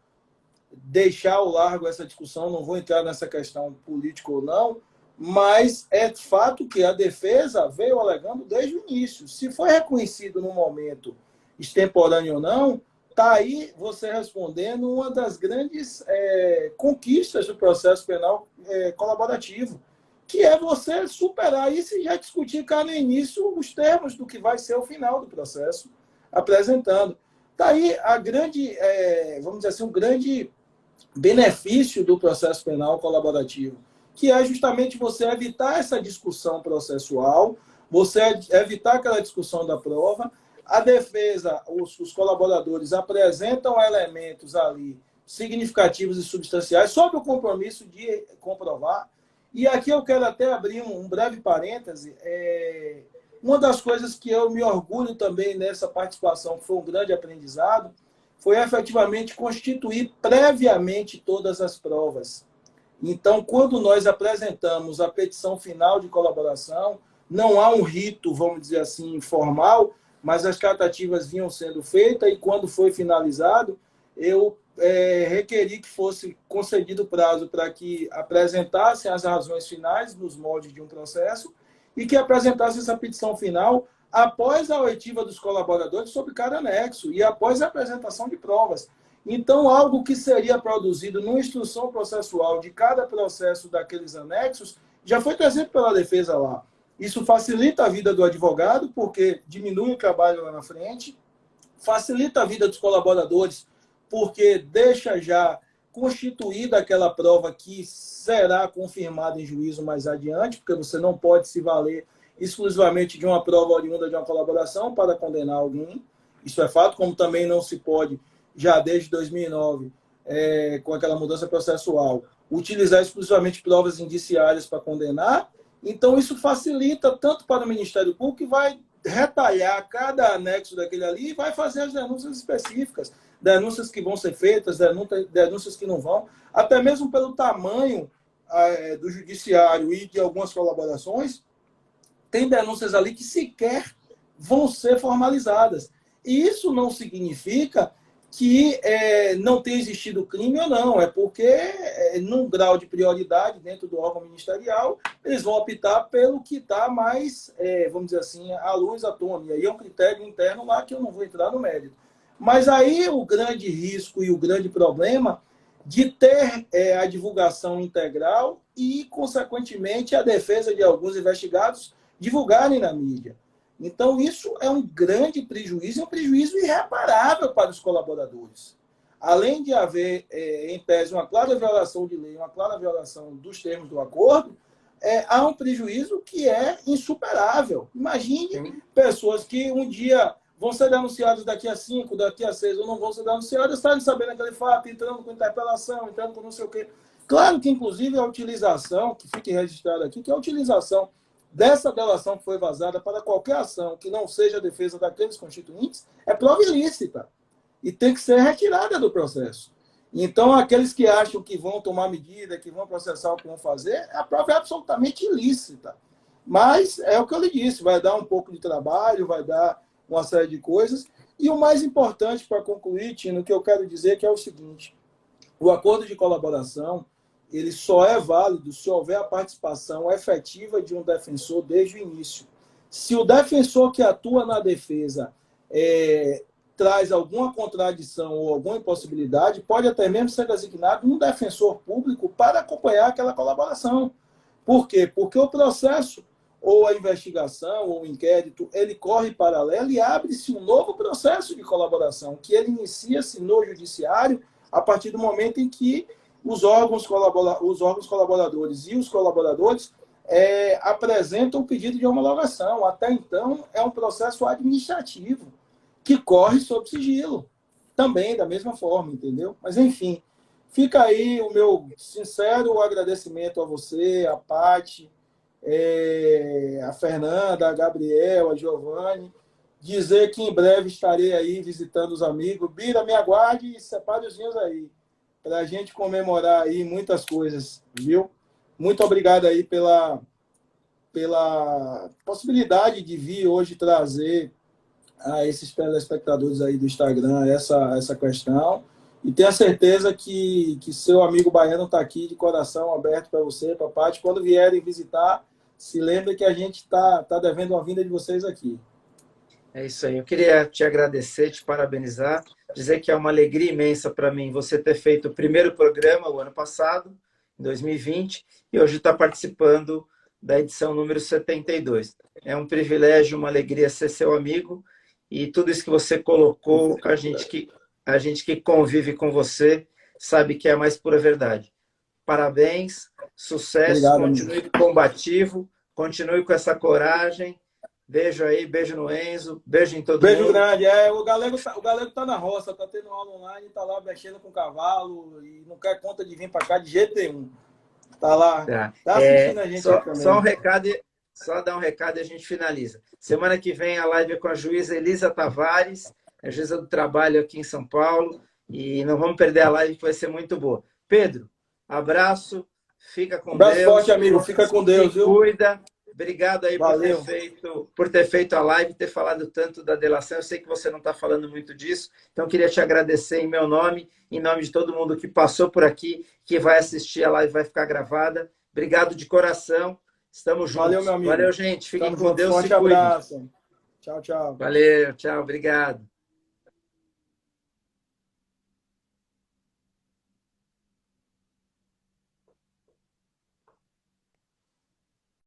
deixar ao largo essa discussão, não vou entrar nessa questão política ou não, mas é fato que a defesa veio alegando desde o início. Se foi reconhecido no momento extemporâneo ou não, está aí você respondendo uma das grandes conquistas do processo penal colaborativo, que é você superar isso e já discutir cá no início os termos do que vai ser o final do processo, apresentando. Está aí a grande, vamos dizer assim, um grande benefício do processo penal colaborativo, que é justamente você evitar essa discussão processual, você evitar aquela discussão da prova. A defesa, os colaboradores apresentam elementos ali significativos e substanciais sob o compromisso de comprovar. E aqui eu quero até abrir um breve parêntese. Uma das coisas que eu me orgulho também nessa participação, que foi um grande aprendizado, foi efetivamente constituir previamente todas as provas. Então, quando nós apresentamos a petição final de colaboração, não há um rito, vamos dizer assim, formal, mas as tratativas vinham sendo feitas e quando foi finalizado, eu requeri que fosse concedido prazo para que apresentassem as razões finais nos moldes de um processo e que apresentasse essa petição final após a oitiva dos colaboradores sobre cada anexo e após a apresentação de provas. Então, algo que seria produzido numa instrução processual de cada processo daqueles anexos já foi trazido pela defesa lá. Isso facilita a vida do advogado, porque diminui o trabalho lá na frente, facilita a vida dos colaboradores, porque deixa já constituída aquela prova que será confirmada em juízo mais adiante, porque você não pode se valer exclusivamente de uma prova oriunda de uma colaboração para condenar alguém. Isso é fato, como também não se pode, já desde 2009, com aquela mudança processual, utilizar exclusivamente provas indiciárias para condenar. Então, isso facilita tanto para o Ministério Público, que vai retalhar cada anexo daquele ali e vai fazer as denúncias específicas, denúncias que vão ser feitas, denúncias que não vão, até mesmo pelo tamanho do judiciário e de algumas colaborações, tem denúncias ali que sequer vão ser formalizadas. E isso não significa que não tenha existido crime ou não, é porque, num grau de prioridade dentro do órgão ministerial, eles vão optar pelo que está mais, vamos dizer assim, à luz à tona. E aí é um critério interno lá que eu não vou entrar no mérito. Mas aí o grande risco e o grande problema de ter a divulgação integral e, consequentemente, a defesa de alguns investigados divulgarem na mídia. Então, isso é um grande prejuízo, um prejuízo irreparável para os colaboradores. Além de haver, em tese, uma clara violação de lei, uma clara violação dos termos do acordo, há um prejuízo que é insuperável. Imagine pessoas que um dia vão ser denunciadas daqui a 5, daqui a 6, ou não vão ser denunciadas, estarem sabendo aquele fato, entrando com interpelação, entrando com não sei o quê. Claro que, inclusive, a utilização, que fique registrado aqui, que a utilização dessa delação que foi vazada para qualquer ação que não seja a defesa daqueles constituintes é prova ilícita e tem que ser retirada do processo. Então, aqueles que acham que vão tomar medida, que vão processar o que vão fazer, a prova é absolutamente ilícita. Mas é o que eu lhe disse, vai dar um pouco de trabalho, vai dar uma série de coisas. E o mais importante, para concluir, Tino, o que eu quero dizer que é o seguinte: o acordo de colaboração ele só é válido se houver a participação efetiva de um defensor desde o início. Se o defensor que atua na defesa traz alguma contradição ou alguma impossibilidade, pode até mesmo ser designado um defensor público para acompanhar aquela colaboração. Por quê? Porque o processo, ou a investigação, ou o inquérito, ele corre paralelo e abre-se um novo processo de colaboração, que ele inicia-se no judiciário a partir do momento em que os órgãos colaboradores e os colaboradores apresentam o pedido de homologação. Até então, é um processo administrativo que corre sob sigilo. Também, da mesma forma, entendeu? Mas, enfim, fica aí o meu sincero agradecimento a você, a Paty, a Fernanda, a Gabriel, a Giovanni. Dizer que em breve estarei aí visitando os amigos. Bira, me aguarde e separe os vinhos aí, para a gente comemorar aí muitas coisas, viu? Muito obrigado aí pela possibilidade de vir hoje trazer a esses telespectadores aí do Instagram essa questão. E tenha certeza que seu amigo baiano está aqui de coração aberto para você, para a Paty. Quando vierem visitar, se lembre que a gente está devendo uma vinda de vocês aqui. É isso aí. Eu queria te agradecer, te parabenizar, dizer que é uma alegria imensa para mim você ter feito o primeiro programa o ano passado, em 2020, e hoje está participando da edição número 72. É um privilégio, uma alegria ser seu amigo, e tudo isso que você colocou, a gente que convive com você sabe que é a mais pura verdade. Parabéns, sucesso, Obrigado, continue amigo. Combativo, continue com essa coragem. Beijo aí, beijo no Enzo, beijo em todo Beijo mundo. grande. O galego tá na roça, tá tendo aula online, tá lá mexendo com o cavalo e não quer conta de vir para cá de jeito nenhum. Tá lá, tá assistindo a gente aí também. Só dar um recado e a gente finaliza. Semana que vem a live é com a juíza Elisa Tavares, a juíza do trabalho aqui em São Paulo, e não vamos perder a live que vai ser muito boa. Pedro, abraço, fica com Deus. Abraço forte, amigo, fica com Deus, viu? Cuida. Obrigado aí Valeu. por ter feito a live, ter falado tanto da delação. Eu sei que você não está falando muito disso, então queria te agradecer em meu nome, em nome de todo mundo que passou por aqui, que vai assistir a live, vai ficar gravada. Obrigado de coração. Estamos juntos. Valeu, meu amigo. Valeu, gente. Fiquem com Deus. Forte abraço. Tchau, tchau. Valeu, tchau. Obrigado.